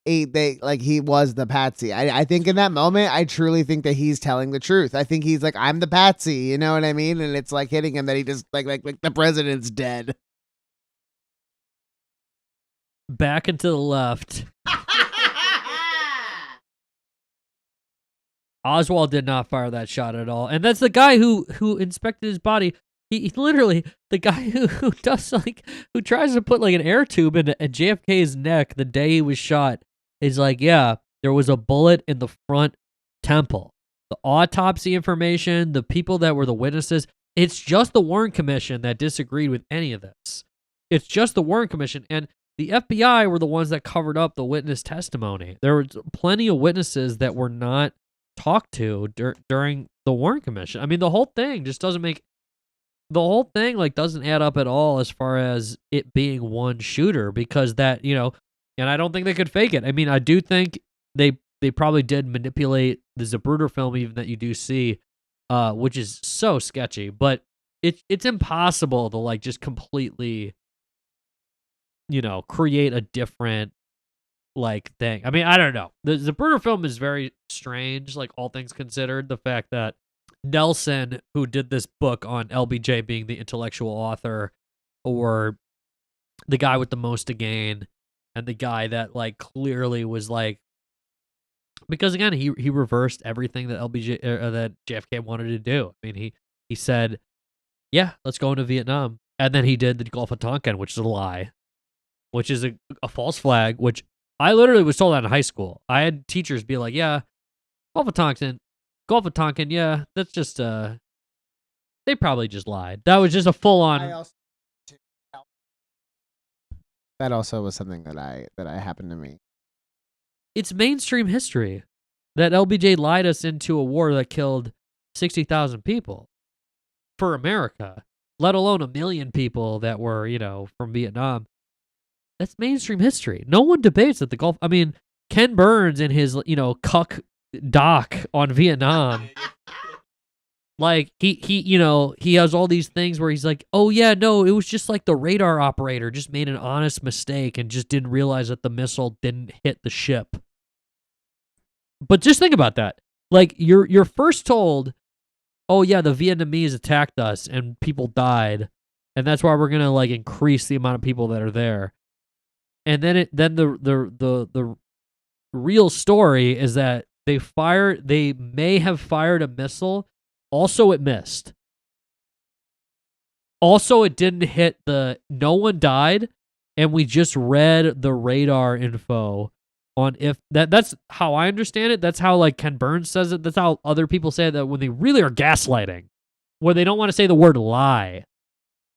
he was the patsy. I think in that moment, I truly think that he's telling the truth. I think he's like, I'm the patsy. You know what I mean? And it's like hitting him that he just like the president's dead. Back and to the left. Oswald did not fire that shot at all. And that's the guy who inspected his body. He literally, the guy who does who tries to put like an air tube in JFK's neck the day he was shot is like, yeah, there was a bullet in the front temple. The autopsy information, the people that were the witnesses, it's just the Warren Commission that disagreed with any of this. It's just the Warren Commission. And the FBI were the ones that covered up the witness testimony. There were plenty of witnesses that were not talked to during the Warren Commission. I mean, the whole thing just doesn't doesn't add up at all as far as it being one shooter, because that, and I don't think they could fake it. I mean, I do think they probably did manipulate the Zapruder film, even that you do see, which is so sketchy, but it's impossible to just completely, create a different thing. I mean, I don't know. The Zapruder film is very strange, all things considered. The fact that Nelson, who did this book on LBJ being the intellectual author, or the guy with the most to gain, and the guy that clearly was because again, he reversed everything that LBJ that JFK wanted to do. I mean, he said, yeah, let's go into Vietnam, and then he did the Gulf of Tonkin, which is a lie, which is a false flag, which I literally was told that in high school. I had teachers be like, yeah, Gulf of Tonkin, yeah, that's just, they probably just lied. That was just a full-on. That also was something that happened to me. It's mainstream history that LBJ lied us into a war that killed 60,000 people for America, let alone 1 million people that were, from Vietnam. That's mainstream history. No one debates that the Gulf. I mean, Ken Burns in his, cuck doc on Vietnam, like he has all these things where he's like, oh yeah, no, it was just like the radar operator just made an honest mistake and just didn't realize that the missile didn't hit the ship. But just think about that. Like you're first told, oh yeah, the Vietnamese attacked us and people died, and that's why we're gonna like increase the amount of people that are there. And then the real story is that they may have fired a missile. Also, it missed. Also, it didn't hit no one died, and we just read the radar info on if that's how I understand it. That's how like Ken Burns says it. That's how other people say that when they really are gaslighting, where they don't want to say the word lie.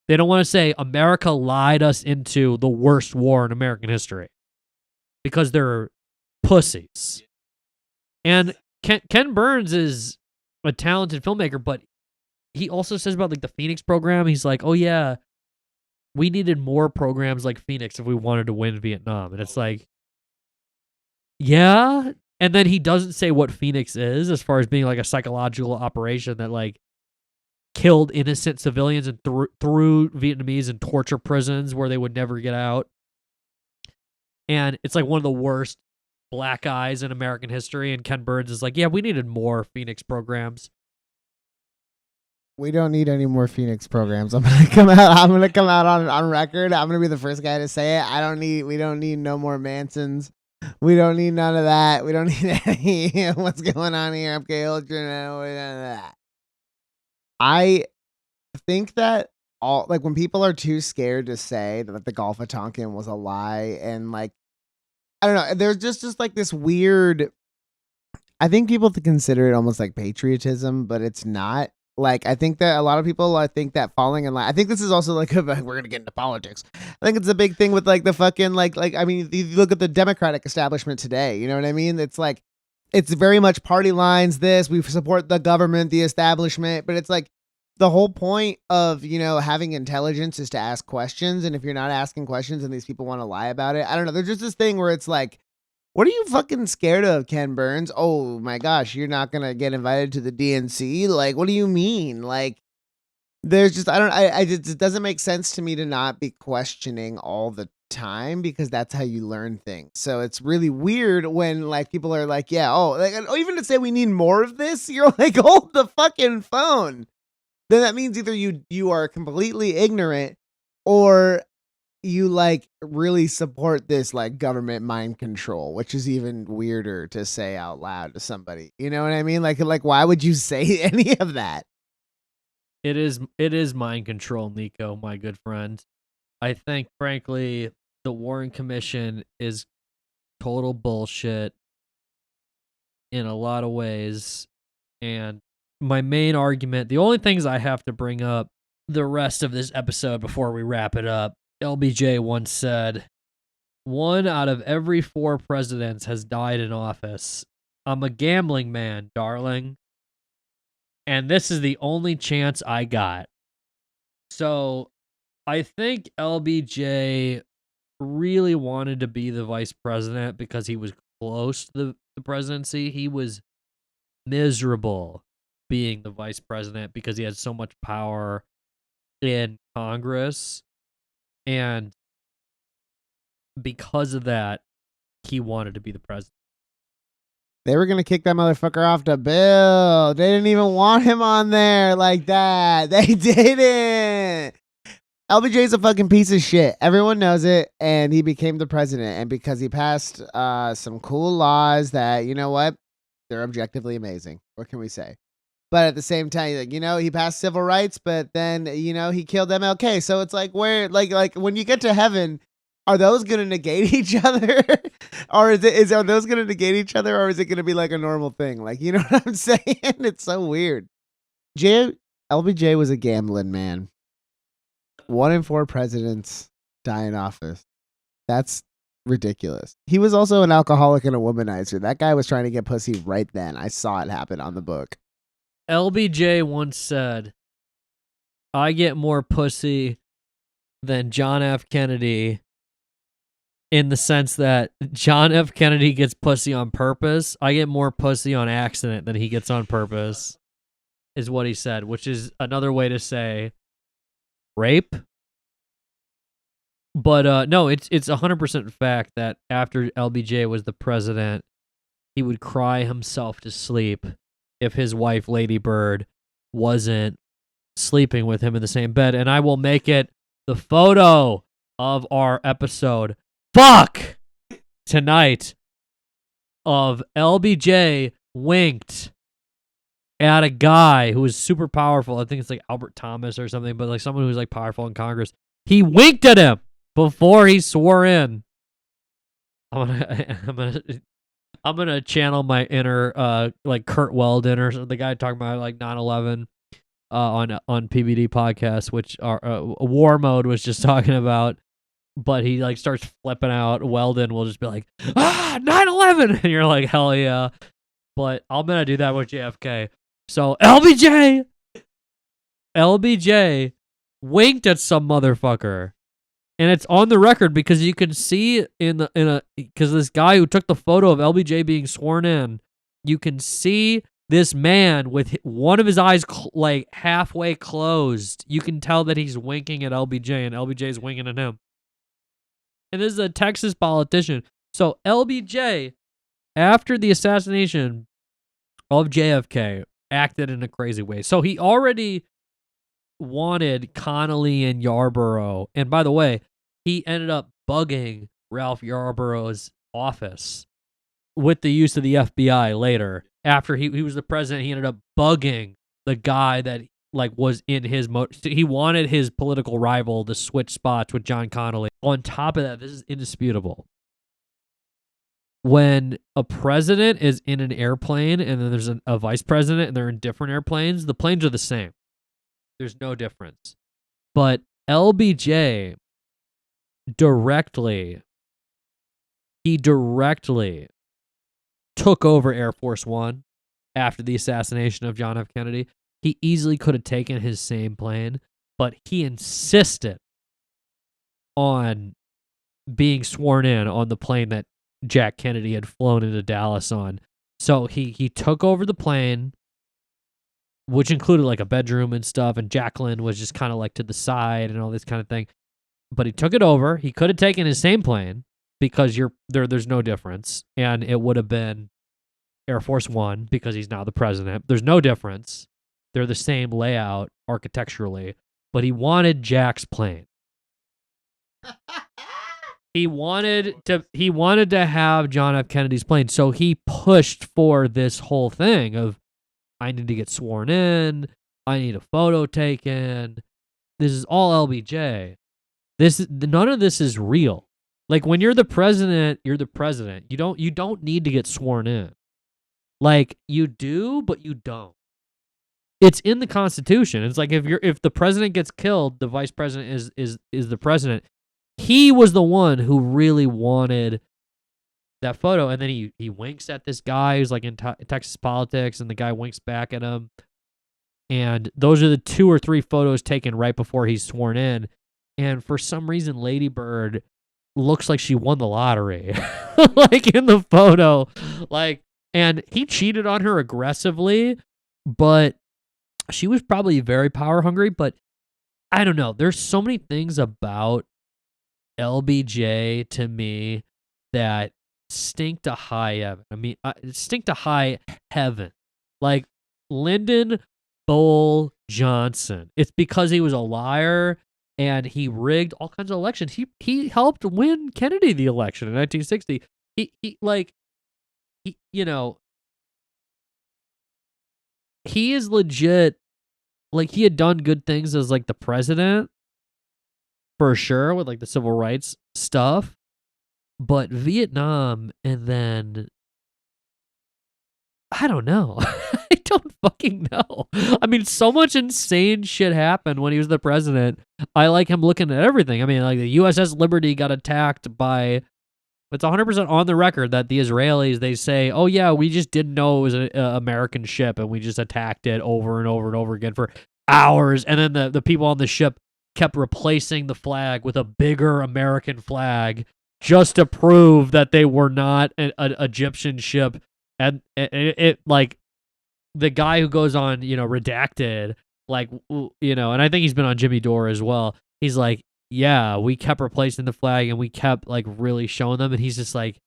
They don't want to say America lied us into the worst war in American history because they're pussies. And Ken Burns is a talented filmmaker, but he also says about like the Phoenix program, he's like, oh yeah, we needed more programs like Phoenix if we wanted to win Vietnam. And it's like, yeah. And then he doesn't say what Phoenix is as far as being like a psychological operation that like killed innocent civilians and threw Vietnamese in torture prisons where they would never get out. And it's like one of the worst black eyes in American history, and Ken Burns is like, yeah, we needed more Phoenix programs. We don't need any more Phoenix programs. I'm gonna come out on record. I'm gonna be the first guy to say it. We don't need no more Mansons. We don't need none of that. We don't need any what's going on here. MK Ultra, none of that. I think that when people are too scared to say that the Gulf of Tonkin was a lie, and like, I don't know, there's just like this weird, I think people consider it almost like patriotism, but it's not. Like, I think that a lot of people, that falling in line, I think this is also like, we're going to get into politics. I think it's a big thing with like the fucking, like, I mean, you look at the Democratic establishment today, you know what I mean? It's like, it's very much party lines, we support the government, the establishment, but it's like, the whole point of, having intelligence is to ask questions. And if you're not asking questions and these people want to lie about it, I don't know. There's just this thing where it's like, what are you fucking scared of, Ken Burns? Oh my gosh, you're not going to get invited to the DNC? Like, what do you mean? Like, there's just, it doesn't make sense to me to not be questioning all the time, because that's how you learn things. So it's really weird when like people are like, yeah, even to say we need more of this, you're like, hold the fucking phone. Then that means either you are completely ignorant, or you like really support this like government mind control, which is even weirder to say out loud to somebody. You know what I mean? Like why would you say any of that? It is mind control, Niko, my good friend. I think, frankly, the Warren Commission is total bullshit in a lot of ways, and my main argument, the only things I have to bring up the rest of this episode before we wrap it up, LBJ once said, 1 out of every 4 presidents has died in office. I'm a gambling man, darling. And this is the only chance I got. So I think LBJ really wanted to be the vice president because he was close to the presidency. He was miserable being the vice president because he had so much power in Congress, and because of that, he wanted to be the president. They were gonna kick that motherfucker off the bill. They didn't even want him on there like that. They didn't. LBJ's a fucking piece of shit. Everyone knows it, and he became the president. And because he passed some cool laws that, you know what, they're objectively amazing. What can we say? But at the same time, like, he passed civil rights, but then, he killed MLK. So it's like, where, like when you get to heaven, are those going to negate each other? Or are those going to negate each other? Or is it going to be like a normal thing? Like, you know what I'm saying? It's so weird. LBJ was a gambling man. 1 in 4 presidents die in office. That's ridiculous. He was also an alcoholic and a womanizer. That guy was trying to get pussy right then. I saw it happen on the book. LBJ once said, I get more pussy than John F. Kennedy in the sense that John F. Kennedy gets pussy on purpose. I get more pussy on accident than he gets on purpose, is what he said, which is another way to say rape. But no, it's 100% fact that after LBJ was the president, he would cry himself to sleep if his wife, Lady Bird, wasn't sleeping with him in the same bed. And I will make it the photo of our episode. Fuck! Tonight of LBJ winked at a guy who was super powerful. I think it's like Albert Thomas or something, but like someone who's like powerful in Congress. He winked at him before he swore in. I'm gonna channel my inner like Kurt Weldon or the guy talking about like 9/11 on PBD podcast, which War Mode was just talking about. But he like starts flipping out. Weldon will just be like, 9/11, and you're like, hell yeah. But I'm gonna do that with JFK. So LBJ winked at some motherfucker. And it's on the record because you can see because this guy who took the photo of LBJ being sworn in, you can see this man with one of his eyes like halfway closed. You can tell that he's winking at LBJ and LBJ's winking at him. And this is a Texas politician. So LBJ, after the assassination of JFK, acted in a crazy way. So he already wanted Connolly and Yarborough. And by the way, he ended up bugging Ralph Yarborough's office with the use of the FBI later. After he was the president, he ended up bugging the guy that like was in his he wanted his political rival to switch spots with John Connolly. On top of that, this is indisputable. When a president is in an airplane and then there's a vice president and they're in different airplanes, the planes are the same. There's no difference. But LBJ directly took over Air Force One after the assassination of John F. Kennedy. He easily could have taken his same plane, but he insisted on being sworn in on the plane that Jack Kennedy had flown into Dallas on. So he took over the plane, which included like a bedroom and stuff, and Jacqueline was just kind of like to the side and all this kind of thing. But he took it over. He could have taken his same plane because there's no difference, and it would have been Air Force One because he's now the president. There's no difference. They're the same layout architecturally, but he wanted Jack's plane. He wanted to have John F. Kennedy's plane, so he pushed for this whole thing of, I need to get sworn in, I need a photo taken. This is all LBJ. None of this is real. Like when you're the president, you're the president. You don't need to get sworn in. Like you do, but you don't. It's in the Constitution. It's like if the president gets killed, the vice president is the president. He was the one who really wanted that photo, and then he winks at this guy who's like in Texas politics, and the guy winks back at him. And those are the 2 or 3 photos taken right before he's sworn in. And for some reason, Lady Bird looks like she won the lottery, like in the photo. Like, and he cheated on her aggressively, but she was probably very power hungry. But I don't know. There's so many things about LBJ to me that stink to high heaven. I mean, stink to high heaven. Like Lyndon Bowl Johnson. It's because he was a liar and he rigged all kinds of elections. He helped win Kennedy the election in 1960. He is legit. Like he had done good things as like the president, for sure, with like the civil rights stuff. But Vietnam, and then I don't know. I don't fucking know. I mean, so much insane shit happened when he was the president. I like him looking at everything. I mean, like the USS Liberty got attacked by, it's 100% on the record that the Israelis, they say, oh yeah, we just didn't know it was an American ship and we just attacked it over and over and over again for hours. And then the people on the ship kept replacing the flag with a bigger American flag, just to prove that they were not an Egyptian ship. And it like the guy who goes on, Redacted, like, and I think he's been on Jimmy Dore as well. He's like, yeah, we kept replacing the flag and we kept like really showing them. And he's just like,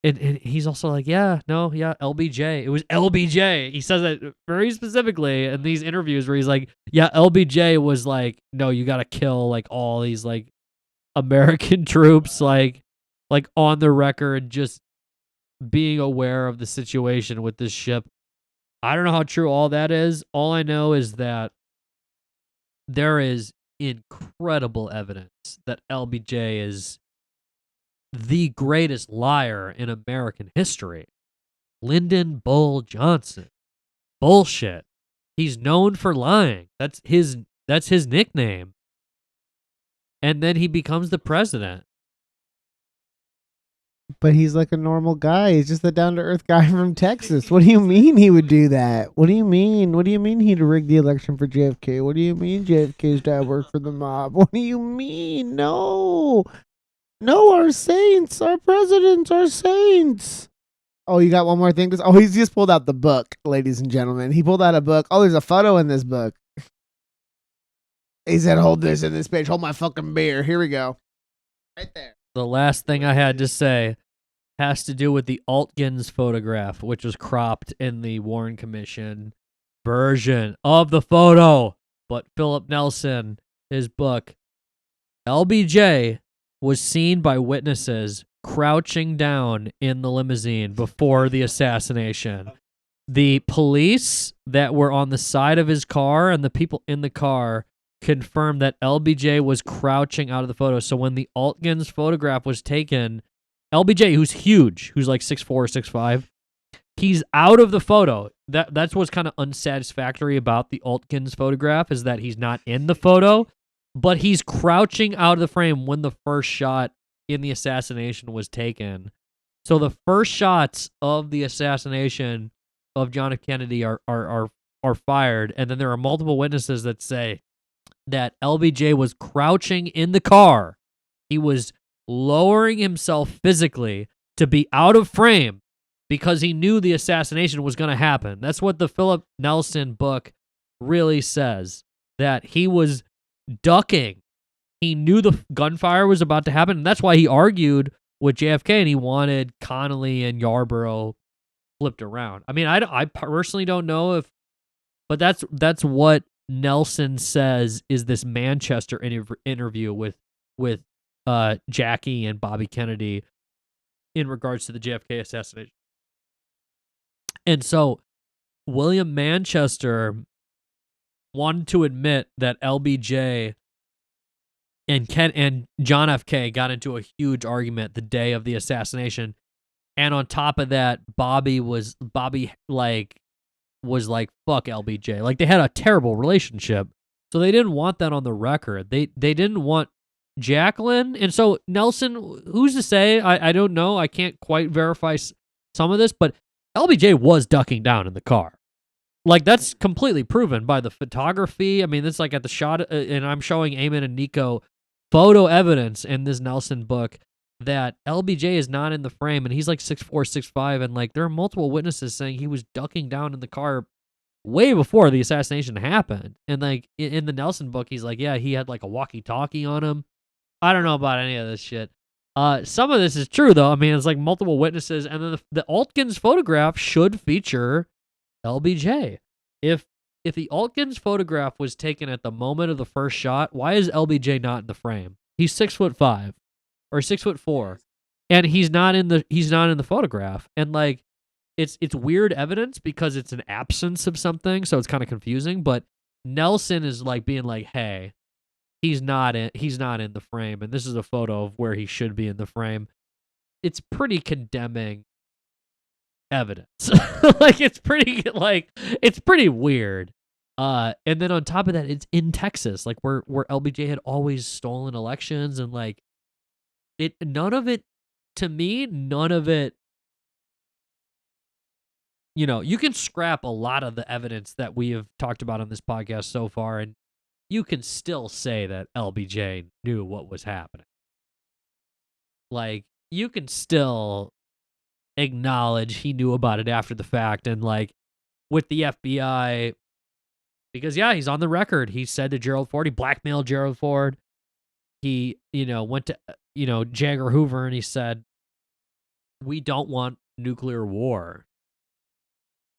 and he's also like, LBJ. It was LBJ. He says that very specifically in these interviews where he's like, yeah, LBJ was like, no, you got to kill like all these like American troops, like on the record, just being aware of the situation with this ship. I don't know how true all that is. All I know is that there is incredible evidence that LBJ is the greatest liar in American history. Lyndon Bull Johnson. Bullshit. He's known for lying. That's his nickname. And then he becomes the president. But he's like a normal guy. He's just a down-to-earth guy from Texas. What do you mean he would do that? What do you mean? What do you mean he'd rig the election for JFK? What do you mean JFK's dad worked for the mob? What do you mean? No, our saints, our presidents, our saints. Oh, you got one more thing? Oh, he's just pulled out the book, ladies and gentlemen. He pulled out a book. Oh, there's a photo in this book. He said, hold this in this page. Hold my fucking beer. Here we go. Right there. The last thing I had to say has to do with the Altgens photograph, which was cropped in the Warren Commission version of the photo. But Philip Nelson, his book, LBJ was seen by witnesses crouching down in the limousine before the assassination. The police that were on the side of his car and the people in the car confirmed that LBJ was crouching out of the photo. So when the Altgens photograph was taken, LBJ, who's huge, who's like 6'4", 6'5", he's out of the photo. That's what's kind of unsatisfactory about the Altgens photograph, is that he's not in the photo, but he's crouching out of the frame when the first shot in the assassination was taken. So the first shots of the assassination of John F. Kennedy are fired, and then there are multiple witnesses that say that LBJ was crouching in the car. He was lowering himself physically to be out of frame because he knew the assassination was going to happen. That's what the Philip Nelson book really says, that he was ducking. He knew the gunfire was about to happen, and that's why he argued with JFK, and he wanted Connolly and Yarborough flipped around. I mean, I personally don't know if, but that's what Nelson says is this Manchester interview with Jackie and Bobby Kennedy in regards to the JFK assassination. And so William Manchester wanted to admit that LBJ and John F. K got into a huge argument the day of the assassination. And on top of that, Bobby was like, fuck LBJ. Like, they had a terrible relationship. So they didn't want that on the record. They didn't want Jacqueline. And so Nelson, who's to say? I don't know. I can't quite verify some of this, but LBJ was ducking down in the car. Like, that's completely proven by the photography. I mean, it's like at the shot, and I'm showing Eamonn and Niko photo evidence in this Nelson book that LBJ is not in the frame, and he's like 6'4", 6'5", and like there are multiple witnesses saying he was ducking down in the car way before the assassination happened. And like in the Nelson book, he's like, yeah, he had like a walkie-talkie on him. I don't know about any of this shit. Some of this is true though. I mean, it's like multiple witnesses, and then the Altgens photograph should feature LBJ. If the Altgens photograph was taken at the moment of the first shot, why is LBJ not in the frame? He's 6'5" or 6'4", and he's not in the photograph. And like, it's weird evidence because it's an absence of something, so it's kind of confusing. But Nelson is like being like, hey, he's not in the frame, and this is a photo of where he should be in the frame. It's pretty condemning evidence. Like, it's pretty weird. And then on top of that, it's in Texas, like where LBJ had always stolen elections, and like none of it, you can scrap a lot of the evidence that we have talked about on this podcast so far, and you can still say that LBJ knew what was happening. Like, you can still acknowledge he knew about it after the fact, and like with the FBI, because he's on the record. He said to Gerald Ford, he blackmailed Gerald Ford. He, went to, J. Edgar Hoover, and he said, we don't want nuclear war.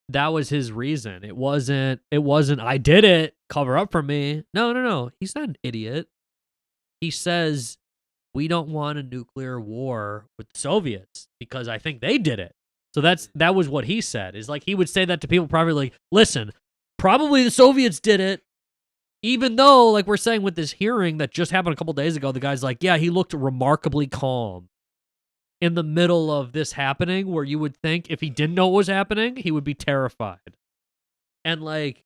That was his reason. It wasn't, I did it, cover up for me. No. He's not an idiot. He says, we don't want a nuclear war with the Soviets because I think they did it. So that was what he said. Is like he would say that to people probably like, listen, probably the Soviets did it. Even though, like we're saying with this hearing that just happened a couple days ago, the guy's like, yeah, he looked remarkably calm in the middle of this happening, where you would think if he didn't know what was happening, he would be terrified. And like,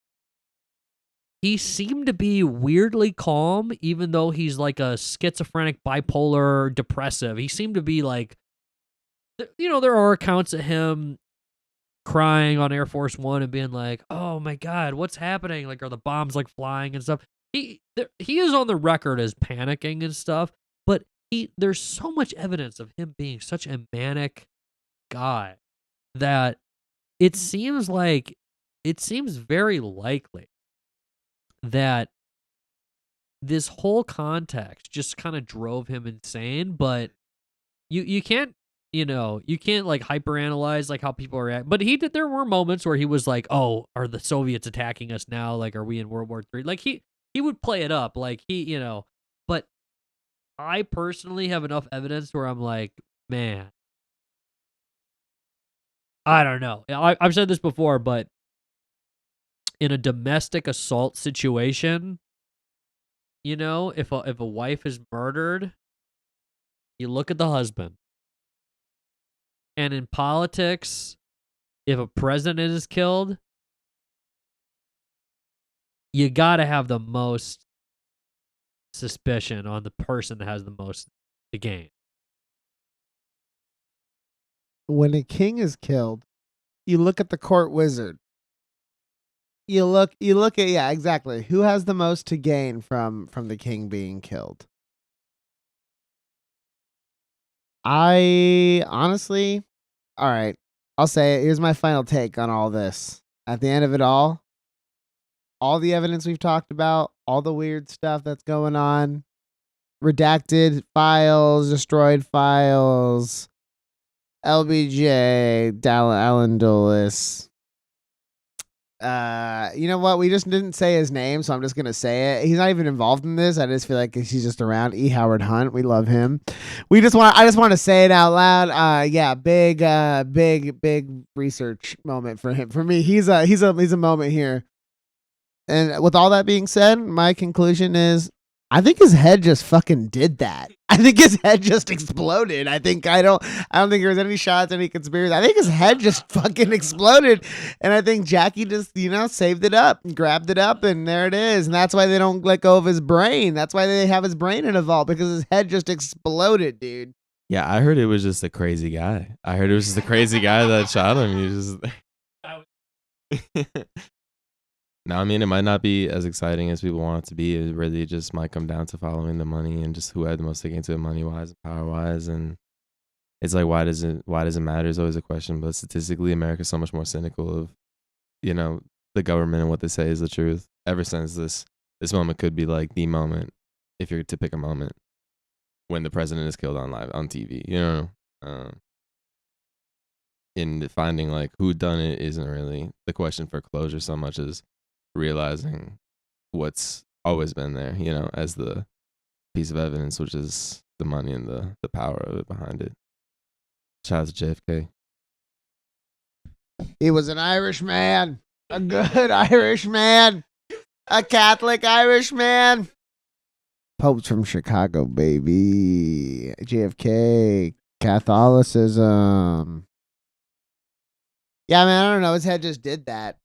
he seemed to be weirdly calm, even though he's like a schizophrenic, bipolar, depressive. He seemed to be like, there are accounts of him crying on Air Force One and being like, oh my God, what's happening? Like, are the bombs like flying and stuff? He is on the record as panicking and stuff, but there's so much evidence of him being such a manic guy that it seems very likely that this whole context just kind of drove him insane. But you can't like hyperanalyze like how people are but there were moments where he was like, oh, are the Soviets attacking us now? Like, are we in World War III? Like he would play it up like but I personally have enough evidence where I'm like, man, I don't know. I've said this before, but in a domestic assault situation, if a wife is murdered, you look at the husband. And in politics, if a president is killed, you got to have the most suspicion on the person that has the most to gain. When a king is killed, you look at the court wizard. You look at, yeah, exactly. Who has the most to gain from the king being killed? I honestly, all right, I'll say it. Here's my final take on all this. At the end of it all the evidence we've talked about, all the weird stuff that's going on, redacted files, destroyed files, LBJ, Alan Dulles. You know what? We just didn't say his name, so I'm just gonna say it. He's not even involved in this. I just feel like he's just around. E. Howard Hunt, we love him. I just want to say it out loud. Yeah, big research moment for him. For me, he's a moment here. And with all that being said, my conclusion is, I think his head just fucking did that. I think his head just exploded. I don't think there was any shots, any conspiracy. I think his head just fucking exploded. And I think Jackie just, saved it up and grabbed it up, and there it is. And that's why they don't let go of his brain. That's why they have his brain in a vault, because his head just exploded, dude. Yeah, I heard it was just a crazy guy. I heard it was just a crazy guy that shot him. He was just... No, I mean, it might not be as exciting as people want it to be. It really just might come down to following the money and just who had the most to gain to it, money-wise and power-wise. And it's like, why does it matter is always a question. But statistically, America's so much more cynical of, the government and what they say is the truth. Ever since this moment could be like the moment, if you're to pick a moment, when the president is killed on TV, in finding like who done it isn't really the question for closure so much as realizing what's always been there, as the piece of evidence, which is the money and the power of it behind it. Shout out to JFK. He was an Irish man, a good Irish man, a Catholic Irish man. Pope's from Chicago, baby. JFK, Catholicism. Yeah, man, I don't know. His head just did that.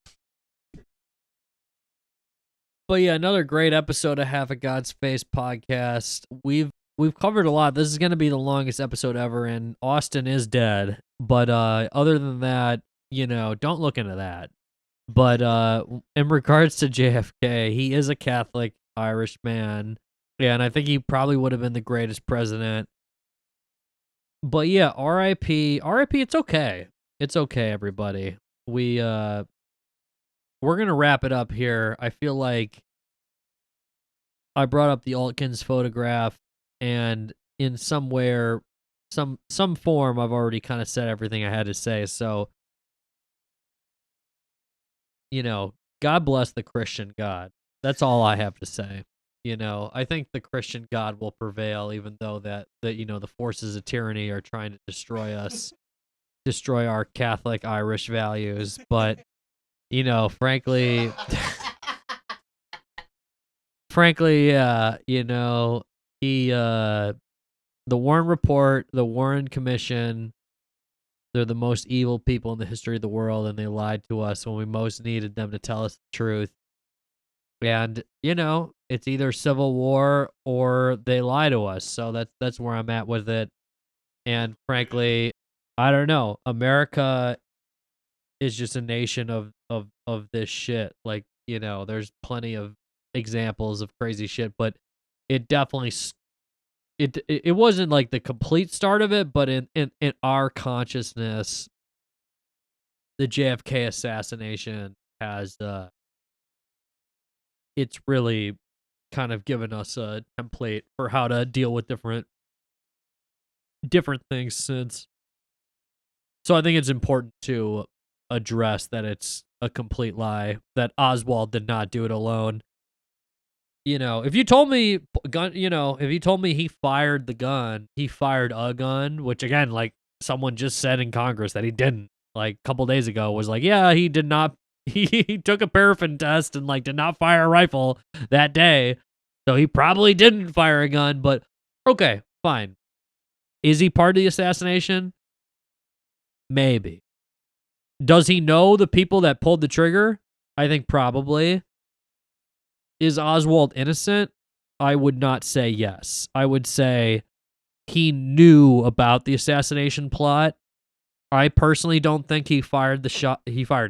But yeah, another great episode of Half of God's Face podcast. We've covered a lot. This is going to be the longest episode ever, and Austin is dead. But other than that, don't look into that. But in regards to JFK, he is a Catholic Irish man. Yeah, and I think he probably would have been the greatest president But yeah, R.I.P. R.I.P. It's okay. It's okay, everybody. We're gonna wrap it up here. I feel like I brought up the Altgens photograph, and in some form, I've already kind of said everything I had to say. So, God bless the Christian God. That's all I have to say. I think the Christian God will prevail, even though that the forces of tyranny are trying to destroy us, destroy our Catholic Irish values. But frankly, the Warren Report, the Warren Commission, they're the most evil people in the history of the world, and they lied to us when we most needed them to tell us the truth. And, it's either civil war or they lie to us. So that's where I'm at with it. And frankly, I don't know. America is just a nation of this shit. Like, there's plenty of examples of crazy shit, but it definitely it wasn't like the complete start of it, but in our consciousness, the JFK assassination has it's really kind of given us a template for how to deal with different things since. So I think it's important to address that it's a complete lie, that Oswald did not do it alone. If you told me he fired the gun, he fired a gun, which again, like someone just said in Congress that he didn't, like a couple days ago, was like, yeah, he did not. He took a paraffin test and did not fire a rifle that day. So he probably didn't fire a gun, but okay, fine. Is he part of the assassination? Maybe. Does he know the people that pulled the trigger? I think probably. Is Oswald innocent? I would not say yes. I would say he knew about the assassination plot. I personally don't think he fired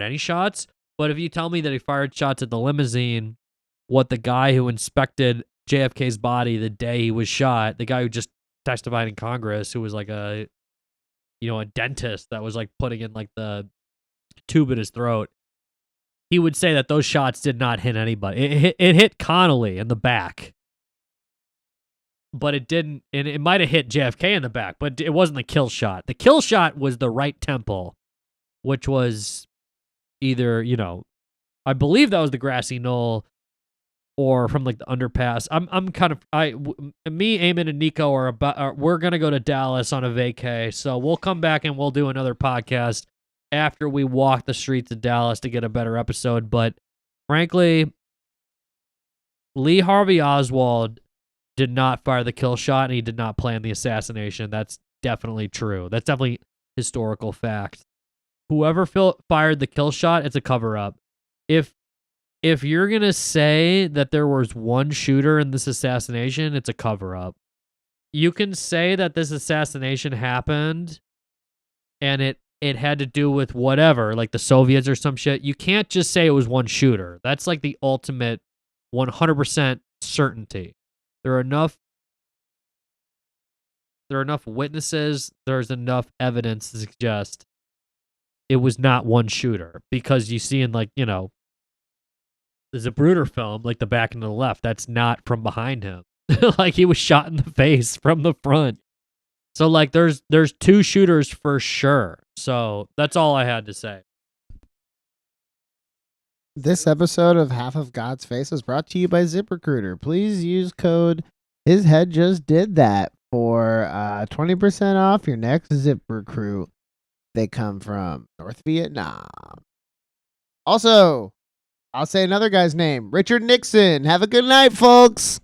any shots. But if you tell me that he fired shots at the limousine, what the guy who inspected JFK's body the day he was shot, the guy who just testified in Congress, who was like a dentist that was putting in the tube in his throat, he would say that those shots did not hit anybody. It hit Connolly in the back, but it didn't. And it might have hit JFK in the back, but it wasn't the kill shot. The kill shot was the right temple, which was either, I believe that was the grassy knoll or from the underpass. Me, Eamonn, and Niko we're going to go to Dallas on a vacay. So we'll come back and we'll do another podcast after we walk the streets of Dallas to get a better episode. But frankly, Lee Harvey Oswald did not fire the kill shot, and he did not plan the assassination. That's definitely true. That's definitely historical fact. Whoever fired the kill shot, it's a cover-up. If you're going to say that there was one shooter in this assassination, it's a cover-up. You can say that this assassination happened and it had to do with whatever, like the Soviets or some shit. You can't just say it was one shooter. That's like the ultimate 100% certainty. There are enough witnesses, there's enough evidence to suggest it was not one shooter, because you see in the Zapruder film, the back and to the left, that's not from behind him. He was shot in the face from the front. So there's two shooters for sure. So that's all I had to say. This episode of Half of God's Face is brought to you by ZipRecruiter. Please use code His Head Just Did That for 20% off your next Zip Recruit. They come from North Vietnam. Also, I'll say another guy's name, Richard Nixon. Have a good night, folks.